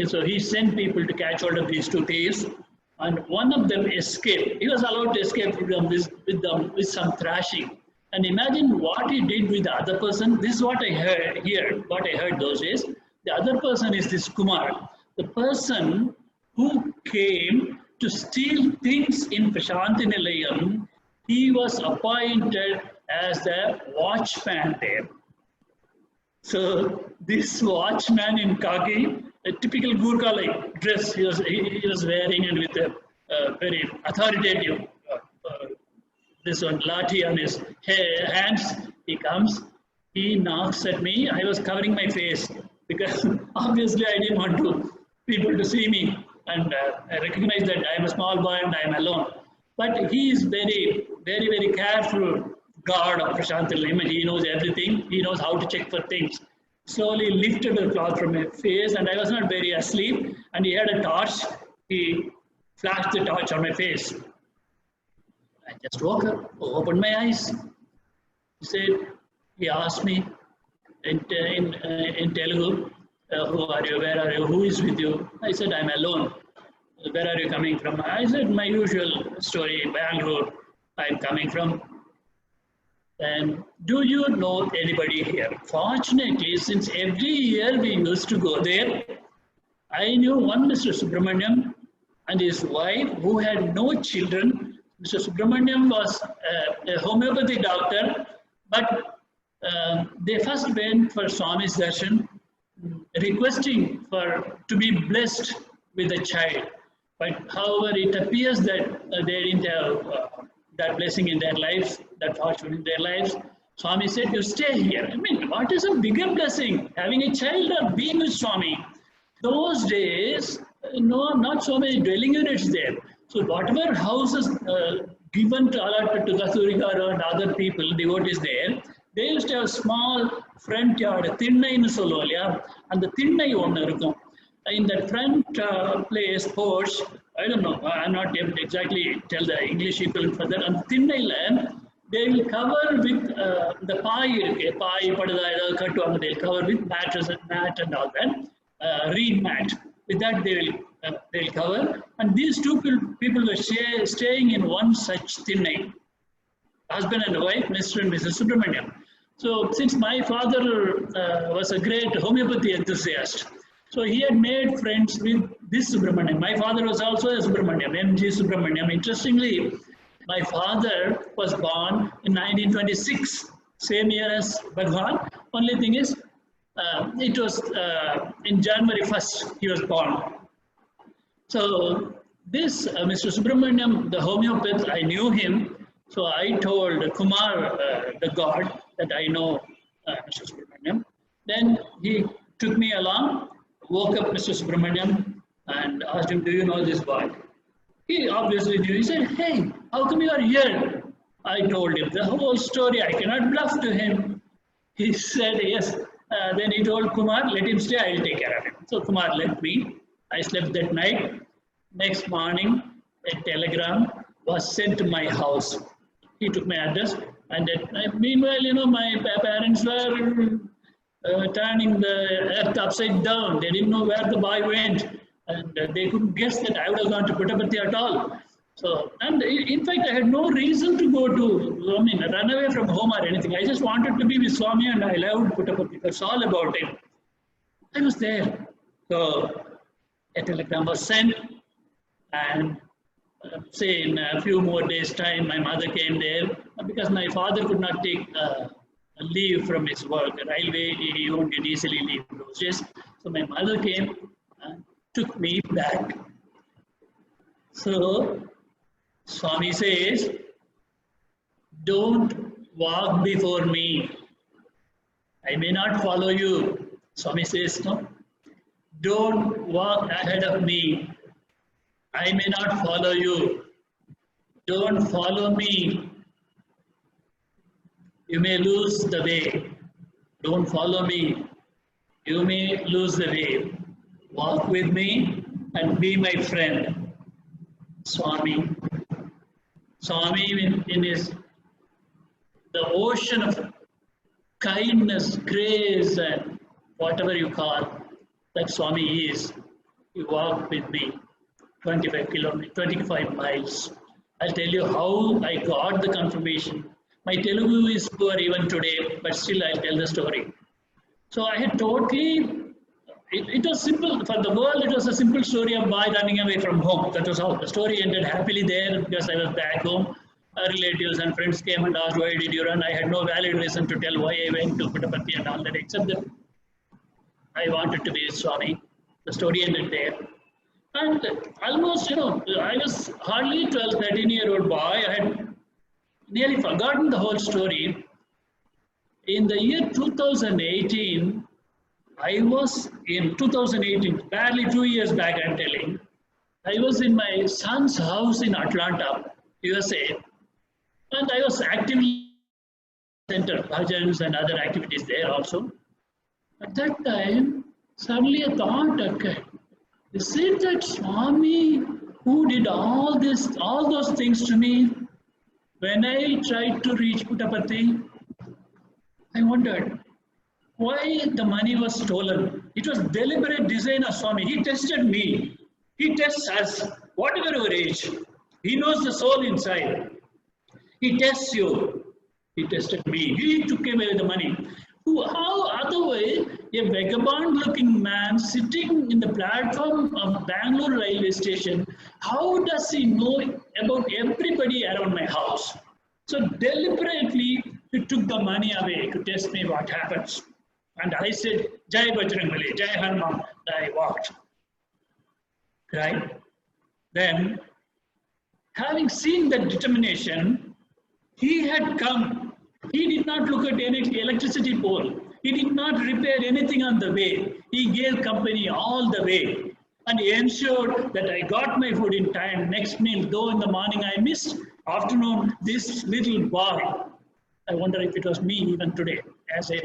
So he sent people to catch hold of these 2 thieves, and one of them escaped. He was allowed to escape from this with some thrashing. And imagine what he did with the other person. This is what I heard here, what I heard those days. The other person is this Kumar, the person who came to steal things in Prashantinilayam. He was appointed as the watchman there. So this watchman in khaki, a typical Gurkha-like dress he was wearing, and with a very authoritative this one lathi on his hands, he comes, he knocks at me. I was covering my face because obviously I didn't want people to see me, and I recognize that I am a small boy and I am alone. But he is very, very, very careful guard of Prashantilayam, and he knows everything. He knows how to check for things. Slowly lifted the cloth from my face, and I was not very asleep, and he had a torch. He flashed the torch on my face. I just woke up, opened my eyes. He asked me in Telugu, who are you, where are you, who is with you? I said, I'm alone. Where are you coming from? I said, my usual story, Bangalore, I'm coming from. And do you know anybody here? Fortunately, since every year we used to go there, I knew one Mr. Subramaniam and his wife who had no children. Mr. Subramaniam was a homeopathy doctor, but they first went for Swami's darshan, requesting to be blessed with a child. But however, it appears that they didn't have that blessing in their lives, that fortune in their lives. Swami said, you stay here. I mean, what is a bigger blessing? Having a child or being with Swami? Those days, no, not so many dwelling units there. So whatever houses given to allotted to Kathurikar and other people, devotees there, they used to have small front yard, thinnai nu solluvaga, and the thinnai onnu irukum. In that front place, porch, I don't know, I'm not able to exactly tell the English equivalent for that. And thinnai land, they will cover with the pai, padada, they'll cover with mat and all that, reed mat. With that they'll cover. And these 2 people were staying in one such thinnai, husband and wife, Mr. and Mrs. Subramaniam. So since my father was a great homeopathy enthusiast, so he had made friends with this Subramaniam. My father was also a Subramaniam, M.G. Subramaniam. Interestingly, my father was born in 1926. same year as Bhagwan. Only thing is, it was in January 1st he was born. So this Mr. Subramaniam, the homeopath, I knew him. So I told Kumar, the god, that I know Mr. Subramaniam. Then he took me along, woke up Mr. Subramaniam and asked him, do you know this boy? He obviously knew. He said, hey, how come you are here? I told him the whole story. I cannot bluff to him. He said, yes. Then he told Kumar, let him stay, I'll take care of him. So Kumar left me. I slept that night. Next morning, a telegram was sent to my house. He took my address. And meanwhile, my parents were turning the earth upside down. They didn't know where the boy went. And they couldn't guess that I would have gone to Puttaparthi at all. So, and in fact, I had no reason to go to, run away from home or anything. I just wanted to be with Swami and I loved Puttaparthi. That's all about it. I was there. So, a telegram was sent and say in a few more days' time, my mother came there because my father could not take leave from his work. Railway, he won't get easily leave those days. So, my mother came and took me back. So, Swami says, don't walk before me. I may not follow you. Swami says, no. Don't walk ahead of me. I may not follow you. Don't follow me. You may lose the way. Don't follow me. You may lose the way. Walk with me and be my friend. Swami. Swami in his, the ocean of kindness, grace and whatever you call, that Swami is. He walked with me 25 miles. I'll tell you how I got the confirmation. My Telugu is poor even today, but still I'll tell the story. So I had totally, it was simple. For the world, it was a simple story of boy running away from home. That was how the story ended happily there because I was back home. Relatives and friends came and asked, why did you run? I had no valid reason to tell why I went to Puttaparthi and all that, except that I wanted to be with Swami. The story ended there. And almost, I was hardly 12, 13-year-old boy. I had nearly forgotten the whole story. In the year 2018, I was in 2018, barely 2 years back, I'm telling. I was in my son's house in Atlanta, USA. And I was actively center bhajans and other activities there also. At that time, suddenly a thought occurred. Is it that Swami who did all those things to me when I tried to reach Puttaparthi? I wondered why the money was stolen. It was deliberate design of Swami. He tested me. He tests us, whatever our age. He knows the soul inside. He tests you. He tested me. He took away the money. How otherwise a vagabond-looking man sitting in the platform of Bangalore railway station, how does he know about everybody around my house? So deliberately he took the money away to test me what happens. And I said, Jai Bajrangbali, Jai Hanuman. I walked. Right? Then, having seen that determination, he had come. He did not look at any electricity pole. He did not repair anything on the way. He gave company all the way. And he ensured that I got my food in time. Next meal, though in the morning I missed, afternoon, this little boy, I wonder if it was me even today, as I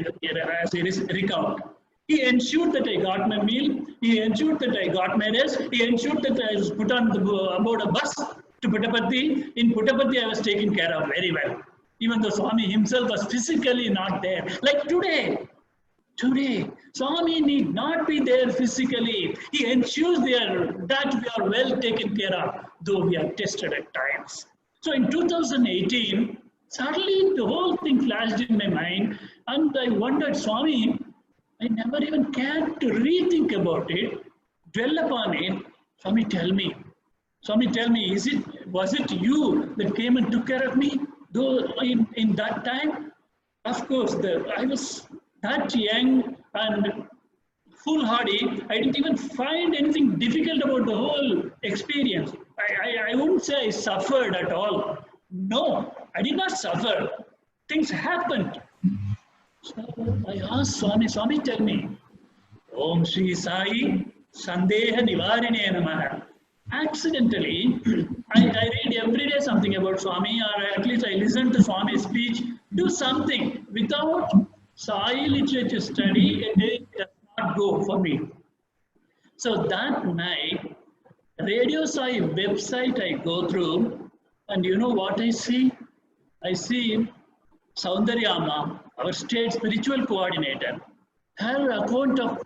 recount. He ensured that I got my meal. He ensured that I got my rest. He ensured that I was put on aboard a bus to Puttaparthi. In Puttaparthi, I was taken care of very well. Even though Swami himself was physically not there. Like today, Swami need not be there physically. He ensures that we are well taken care of, though we are tested at times. So in 2018, suddenly the whole thing flashed in my mind, and I wondered, Swami, I never even cared to rethink about it, dwell upon it. Swami, tell me, was it you that came and took care of me? Though in that time, Of course, I was that young and foolhardy. I didn't even find anything difficult about the whole experience. I wouldn't say I suffered at all. No, I did not suffer. Things happened. So I asked Swami, Swami, tell me, Om Shri Sai Sandeha Nivarine Namaha. Accidentally, I read every day something about Swami, or at least I listen to Swami's speech, do something. Without Sai literature study, a day does not go for me. So that night, Radio Sai website I go through, and you know what I see? I see Soundaryama, our state spiritual coordinator, her account of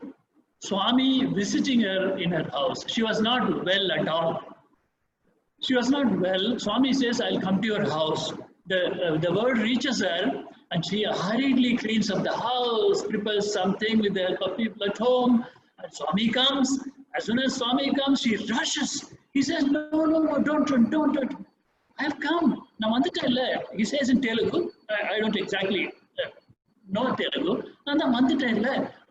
Swami visiting her in her house. She was not well at all. She was not well. Swami says, I'll come to your house. The word reaches her, and she hurriedly cleans up the house, prepares something with the help of people at home. And Swami comes. As soon as Swami comes, she rushes. He says, no, no, no, don't. I have come. Now, he says in Telugu, I don't exactly know Telugu.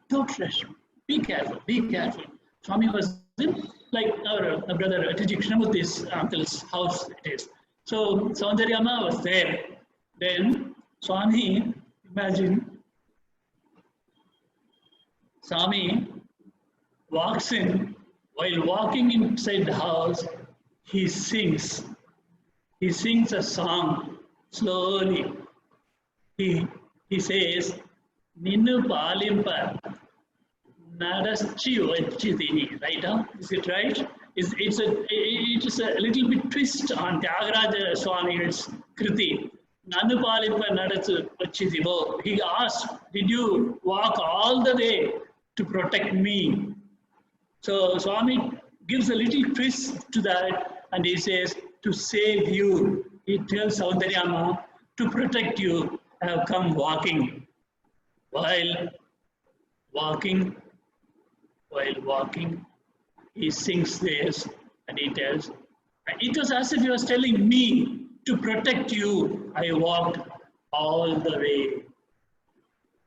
Don't rush. Be careful, be careful. Swami was in, like our brother Krishnamurthi's uncle's house it is. So Soundaryama was there. Then Swami, imagine, Swami walks in. While walking inside the house, he sings. He sings a song slowly. He says, Ninnu Palimpa Nadaschi Vachidini, right? Is it right? It is a little bit twist on Tyagaraja Swami's Kriti. Nannu Palimpa Nadaschi Vachidivo. He asked, did you walk all the way to protect me? So Swami gives a little twist to that, and he says, to save you. He tells Soundaryama, to protect you, I have come walking. While walking, he sings this, and he tells, it was as if he was telling me, to protect you, I walked all the way.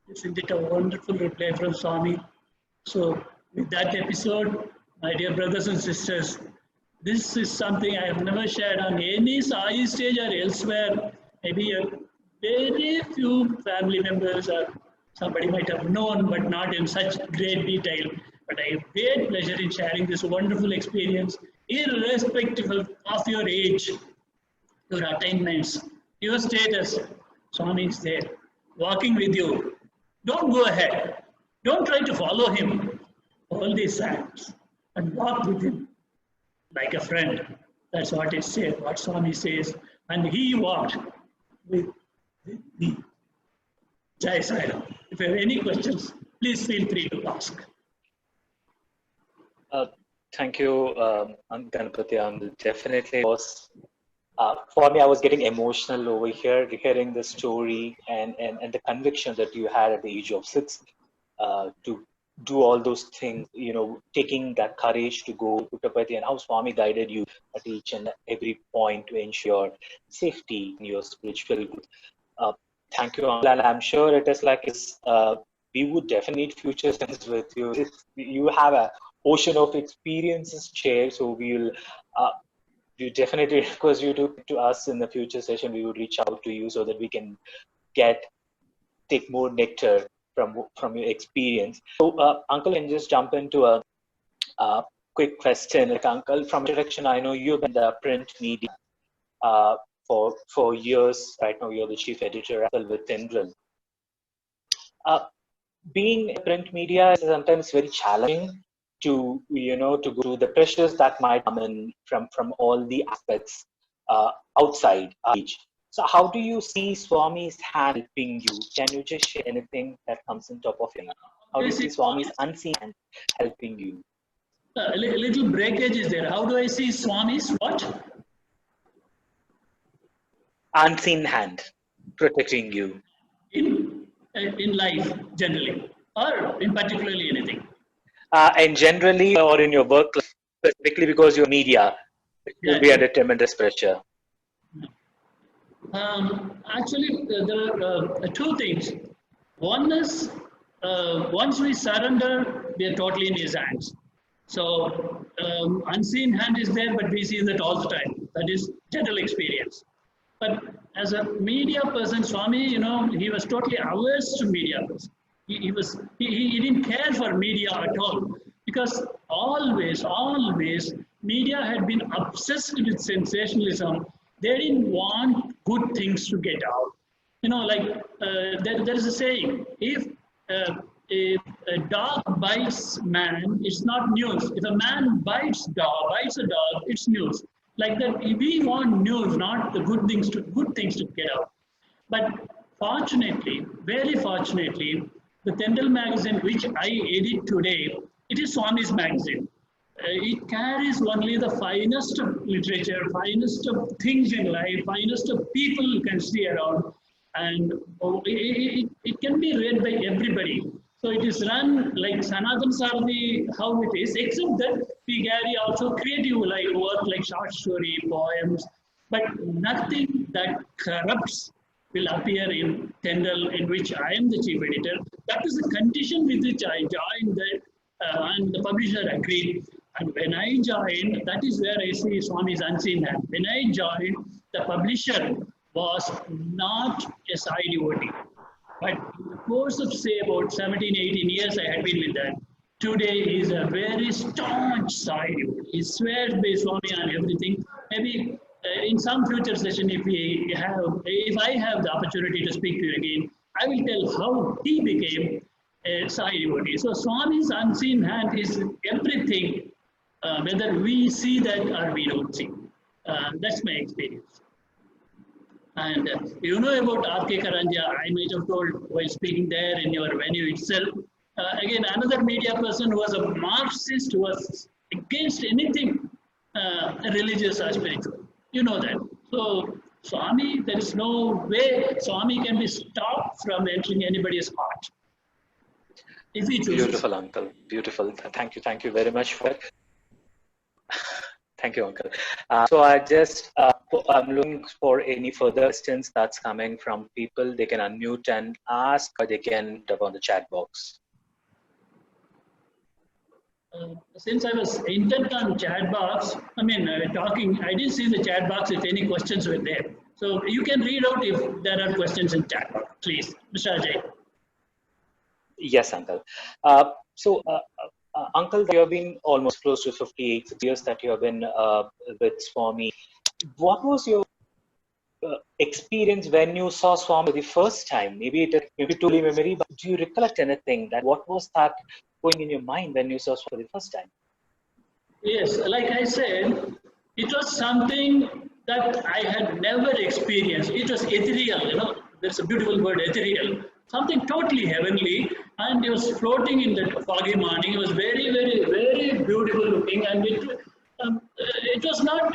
Isn't it a wonderful reply from Swami? So, with that episode, my dear brothers and sisters, this is something I have never shared on any Sai stage or elsewhere. Maybe a very few family members or somebody might have known, but not in such great detail. But I have great pleasure in sharing this wonderful experience, irrespective of your age, your attainments, your status. Swami is there, walking with you. Don't go ahead. Don't try to follow him. Hold these hands and walk with him like a friend. That's what it says, what Swami says. And he walked with me. Jai Sairam. If you have any questions, please feel free to ask. Thank you, Ganapathi. Definitely was, for me, I was getting emotional over here, hearing the story and the conviction that you had at the age of 6 to do all those things, taking that courage to go to Puttaparthi, and how Swami guided you at each and every point to ensure safety in your spiritual growth. Thank you, Uncle. And I'm sure it is like we would definitely need future sessions with you. You have an ocean of experiences shared, so we definitely request you to us in the future session. We would reach out to you so that we can take more nectar from your experience. So, Uncle, can just jump into a quick question. Like, Uncle, from introduction, I know you've been in the print media for years. Right now, you're the chief editor with Tendril. Being in print media is sometimes very challenging to go through the pressures that might come in from all the aspects outside our age. So how do you see Swami's hand helping you? Can you just share anything that comes on top of you? How do you see Swami's unseen hand helping you? A little breakage is there. How do I see Swami's what? Unseen hand protecting you. In life, generally, or in particularly anything? And generally, or in your work, specifically because you're media, it will be under tremendous pressure. Actually, there are two things. One is once we surrender, we are totally in His hands. So unseen hand is there, but we see that all the time. That is general experience. But as a media person, Swami, he was totally averse to media person. He didn't care for media at all because always media had been obsessed with sensationalism. They didn't want good things to get out. There is a saying: if a dog bites man, it's not news. If a man bites a dog, it's news. Like that, we want news, not the good things to get out. But fortunately, very fortunately, the Tendal magazine, which I edit today, it is Swami's magazine. It carries only the finest of literature, finest of things in life, finest of people you can see around, and it can be read by everybody. So it is run like Sanatan Sarthi, how it is, except that we carry also creative work like short story, poems, but nothing that corrupts will appear in Tendal, in which I am the chief editor. That is the condition with which I joined that, and the publisher agreed. And when I joined, that is where I see Swami's unseen hand. When I joined, the publisher was not a Sai devotee. But in the course of, say, about 17, 18 years, I had been with them. Today, he is a very staunch Sai devotee. He swears by Swami on everything. Maybe in some future session, if I have the opportunity to speak to you again, I will tell how he became a Sai devotee. So Swami's unseen hand is everything, whether we see that or we don't see. That's my experience. And you know about R.K. Karanja, I might have told while speaking there in your venue itself. Again, another media person who was a Marxist, who was against anything religious or spiritual. You know that. So, Swami, there is no way Swami can be stopped from entering anybody's heart. If he chooses. Beautiful, Uncle. Beautiful. Thank you very much for it. Thank you, Uncle. So I'm looking for any further questions that's coming from people. They can unmute and ask, or they can type on the chat box. Since I was intent on chat box, talking, I didn't see the chat box if any questions were there. So you can read out if there are questions in chat box, please. Mr. Ajay. Yes, Uncle. Uncle, you have been almost close to 58 years that you have been with Swami. What was your experience when you saw Swami the first time? Maybe too late memory, but do you recollect anything? That what was that going in your mind when you saw Swami the first time? Yes, like I said, it was something that I had never experienced. It was ethereal, There's a beautiful word, ethereal. Something totally heavenly, and it was floating in that foggy morning. It was very, very, very beautiful looking, and it was not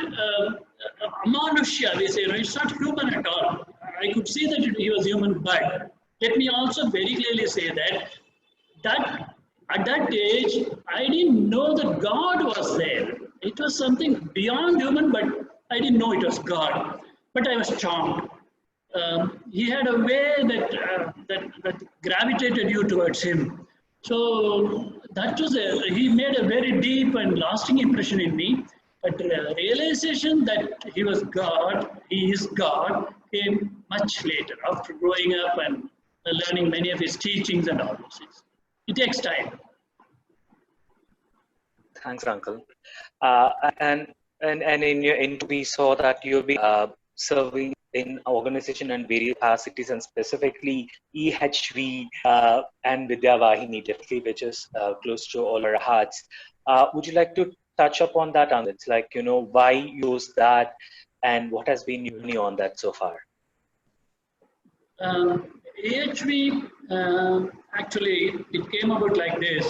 amanusya, they say, it's not human at all. I could see that he was human, but let me also very clearly say that at that age, I didn't know that God was there. It was something beyond human, but I didn't know it was God. But I was charmed. He had a way that gravitated you towards him. So that was he made a very deep and lasting impression in me. But the realization that he was God, he is God, came much later after growing up and learning many of his teachings and all those things. It takes time. Thanks, Uncle. And we saw that you've been serving in organization and various capacities, and specifically EHV and Vidyavahini, definitely, which is close to all our hearts. Would you like to touch upon that? It's like, why use that and what has been your journey on that so far? EHV, actually, it came about like this.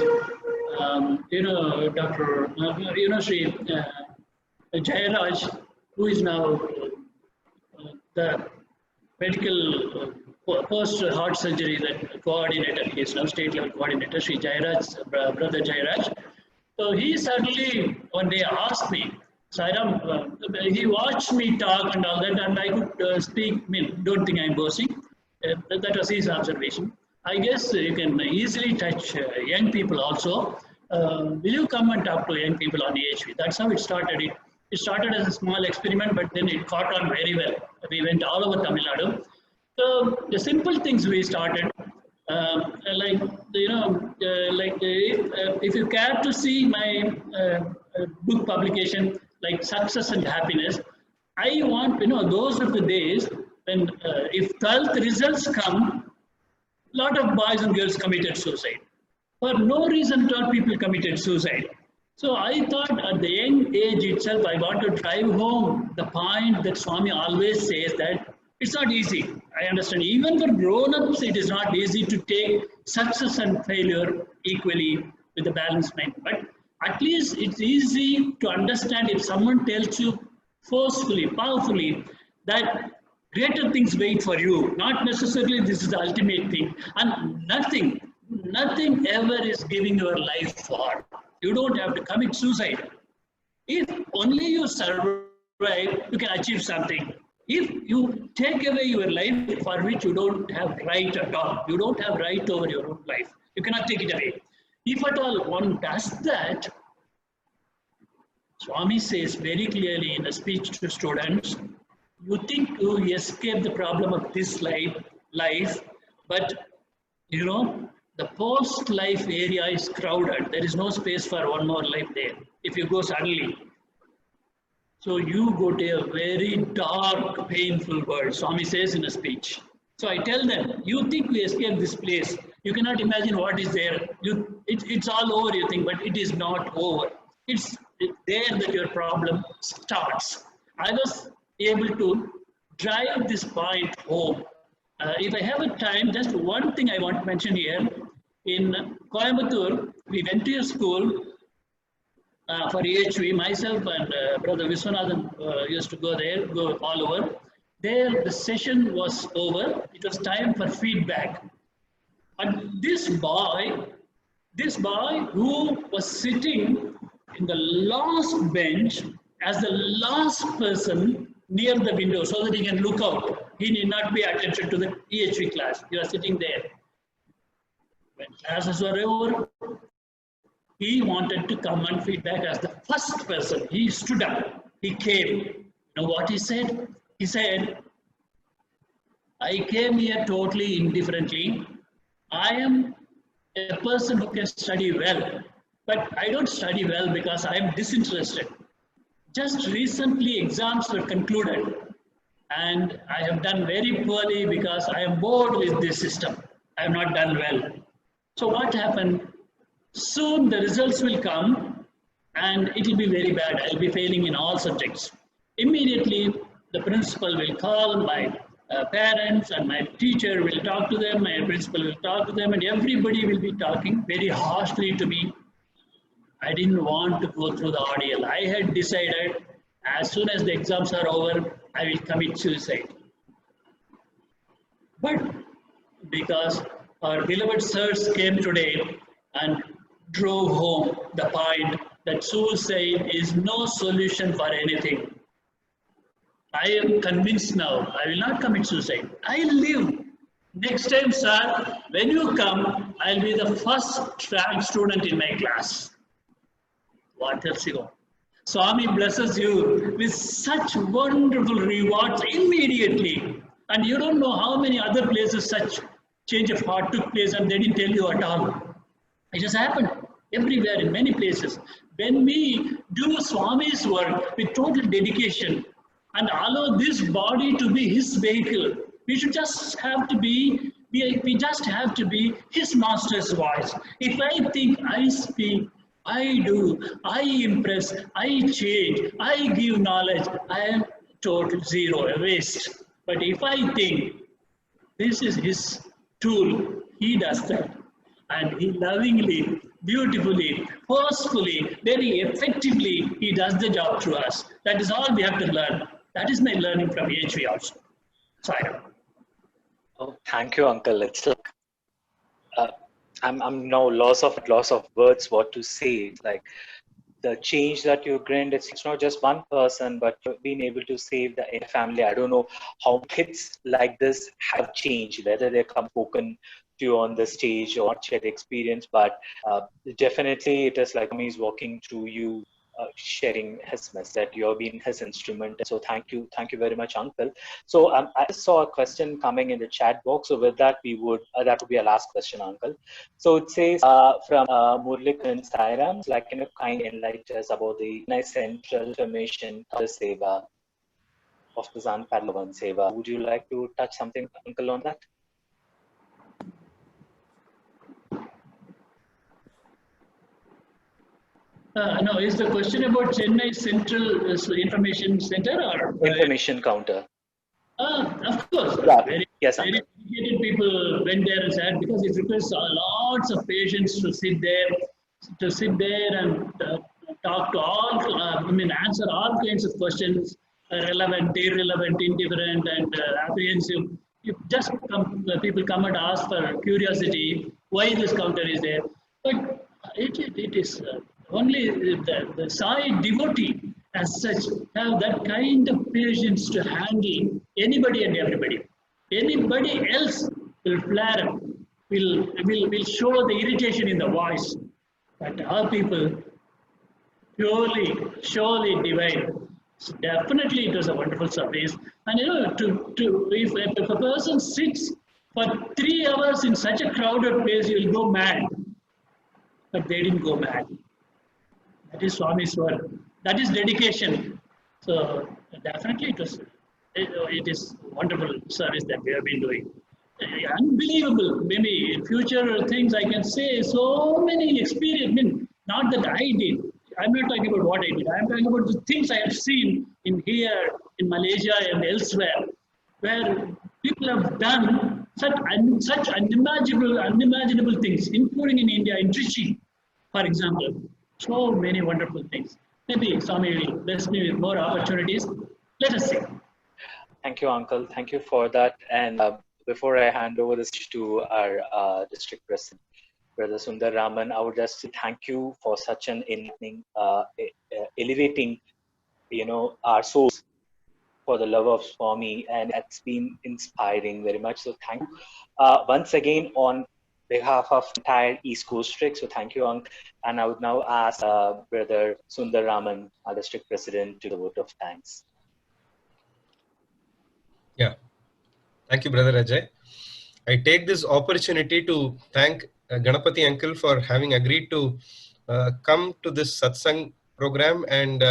Shri Jairaj, who is now the medical post-heart surgery that coordinator, he is now state level coordinator, Shri Jairaj, brother Jairaj. So he suddenly one day asked me, Sairam, he watched me talk and all that, and I could speak. I mean, don't think I'm boasting. That was his observation. I guess you can easily touch young people also. Will you come and talk to young people on EHV? That's how it started. It started as a small experiment, but then it caught on very well. We went all over Tamil Nadu. So the simple things we started, like if you care to see my book publication, like Success and Happiness, I want those of the days when if 12th results come, lot of boys and girls committed suicide. For no reason, 12 people committed suicide. So I thought at the young age itself, I want to drive home the point that Swami always says that it's not easy. I understand. Even for grown-ups, it is not easy to take success and failure equally with a balanced mind. But at least it's easy to understand if someone tells you forcefully, powerfully, that greater things wait for you. Not necessarily this is the ultimate thing. And nothing ever is giving your life for. You don't have to commit suicide. If only you survive, you can achieve something. If you take away your life for which you don't have right at all, you don't have right over your own life, you cannot take it away. If at all one does that, Swami says very clearly in a speech to students, you think you escape the problem of this life, but the post-life area is crowded. There is no space for one more life there if you go suddenly. So you go to a very dark, painful world, Swami says in a speech. So I tell them, you think we escape this place. You cannot imagine what is there. It's all over, you think, but it is not over. It's there that your problem starts. I was able to drive this point home. If I have a time, just one thing I want to mention here. In Coimbatore, we went to a school for EHV. Myself and Brother Vishwanathan used to go there, go all over. There, the session was over. It was time for feedback. And this boy who was sitting in the last bench as the last person near the window so that he can look out. He need not pay attention to the EHV class. He was sitting there. When classes were over, he wanted to come and feedback as the first person. He stood up. He came. You know what he said? He said, I came here totally indifferently. I am a person who can study well, but I don't study well because I am disinterested. Just recently exams were concluded and I have done very poorly because I am bored with this system. I have not done well. So what happened? Soon the results will come and it will be very bad. I will be failing in all subjects. Immediately the principal will call my parents and my teacher will talk to them, my principal will talk to them, and everybody will be talking very harshly to me. I didn't want to go through the ordeal. I had decided as soon as the exams are over, I will commit suicide. But because our beloved sirs came today and drove home the point that suicide is no solution for anything, I am convinced now, I will not commit suicide. I live. Next time, sir, when you come, I'll be the first rank student in my class. What else you want? Swami blesses you with such wonderful rewards immediately. And you don't know how many other places such change of heart took place and they didn't tell you at all. It has happened everywhere in many places. When we do Swami's work with total dedication, and allow this body to be his vehicle, we should just have to be, we just have to be his master's voice. If I think, I speak, I do, I impress, I change, I give knowledge, I am total zero, a waste. But if I think this is his tool, he does that. And he lovingly, beautifully, forcefully, very effectively, he does the job through us. That is all we have to learn. That is my learning from EHV also. Sairam. Oh, thank you, Uncle. It's like I'm now loss of words what to say. It's like the change that you bring, it's not just one person, but you've been able to save the entire family. I don't know how kids like this have changed, whether they come spoken to you on the stage or not yet experience, but definitely it is like he's walking through you, sharing his message, that you've been his instrument. So thank you very much, Uncle. So I saw a question coming in the chat box. So with that, that would be our last question, Uncle. So it says from Murlik and Sairam, like kind enlighten us about the nice central information of the Seva, of the Zanpalavan Seva. Would you like to touch something, Uncle, on that? No, is the question about Chennai Central Information Center or Information counter? Of course. Yeah. Very, Yes, very Uncle. dedicated people went there and said, because it requires lots of patience to sit there and talk to all, answer all kinds of questions, relevant, irrelevant, indifferent, and apprehensive. You just people come and ask for curiosity why this counter is there, but it is only the Sai devotee as such have that kind of patience to handle anybody and everybody. Anybody else will flare up, will show the irritation in the voice. But our people surely divine. So definitely it was a wonderful service. And if a person sits for 3 hours in such a crowded place, you will go mad. But they didn't go mad. That is Swami's word. That is dedication. So definitely it is wonderful service that we have been doing. Unbelievable. Maybe in future things I can say so many experience. Not that I did. I'm not talking about what I did. I'm talking about the things I have seen in here, in Malaysia and elsewhere, where people have done such unimaginable things, including in India, in Trichy, for example. So many wonderful things. Maybe Swami will bless me with more opportunities. Let us see. Thank you, Uncle. Thank you for that. And before I hand over this to our district president, Brother Sundar Raman, I would just say thank you for such an enlightening, elevating, our souls for the love of Swami, and it's been inspiring very much. So thank you once again on behalf of entire East Coast district. So thank you, Uncle. And I would now ask Brother Sundar Raman, our district president, to the vote of thanks. Yeah, thank you, Brother Ajay. I take this opportunity to thank Ganapathi uncle for having agreed to come to this satsang program, and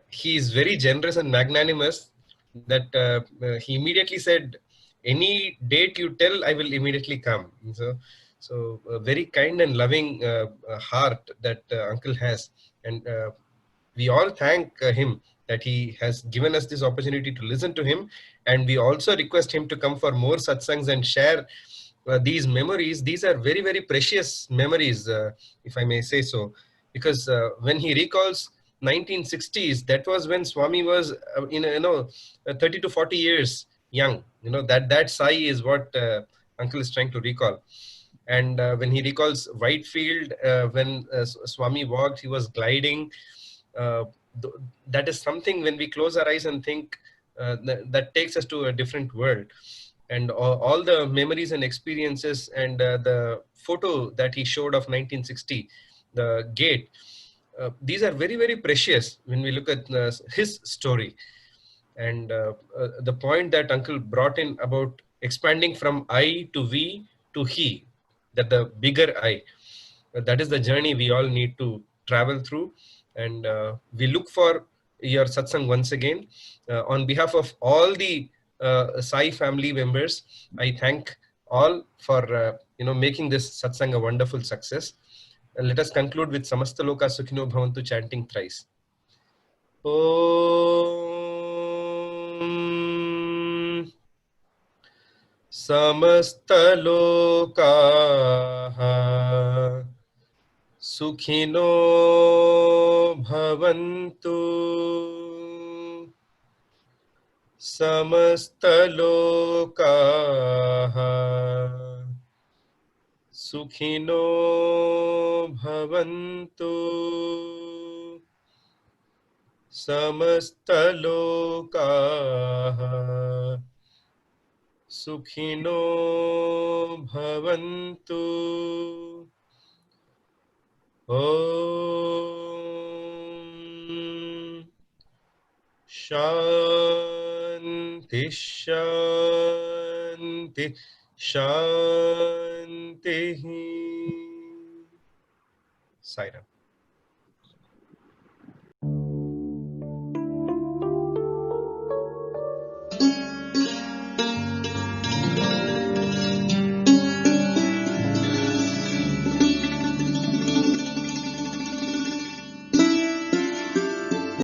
he is very generous and magnanimous that he immediately said, any date you tell, I will immediately come. So a very kind and loving heart that uncle has, and we all thank him that he has given us this opportunity to listen to him, and we also request him to come for more satsangs and share these memories. These are very, very precious memories, if I may say so, because when he recalls 1960s, that was when Swami was 30 to 40 years young. That Sai is what uncle is trying to recall. And when he recalls Whitefield, when Swami walked, he was gliding. That is something, when we close our eyes and think, that takes us to a different world. And all the memories and experiences, and the photo that he showed of 1960, the gate, these are very, very precious when we look at his story. And the point that uncle brought in about expanding from I to we to he, that the bigger I, that is the journey we all need to travel through. And we look for your satsang once again. On behalf of all the Sai family members, I thank all for making this satsang a wonderful success. Let us conclude with Samasta Loka Sukhino Bhavantu chanting thrice. Om Samasta Loka Sukhino Bhavantu. Samasta Loka Sukhino bhavantu samastalokaha Sukhino bhavantu. Om Shanti Shanti Shanti. Sairam.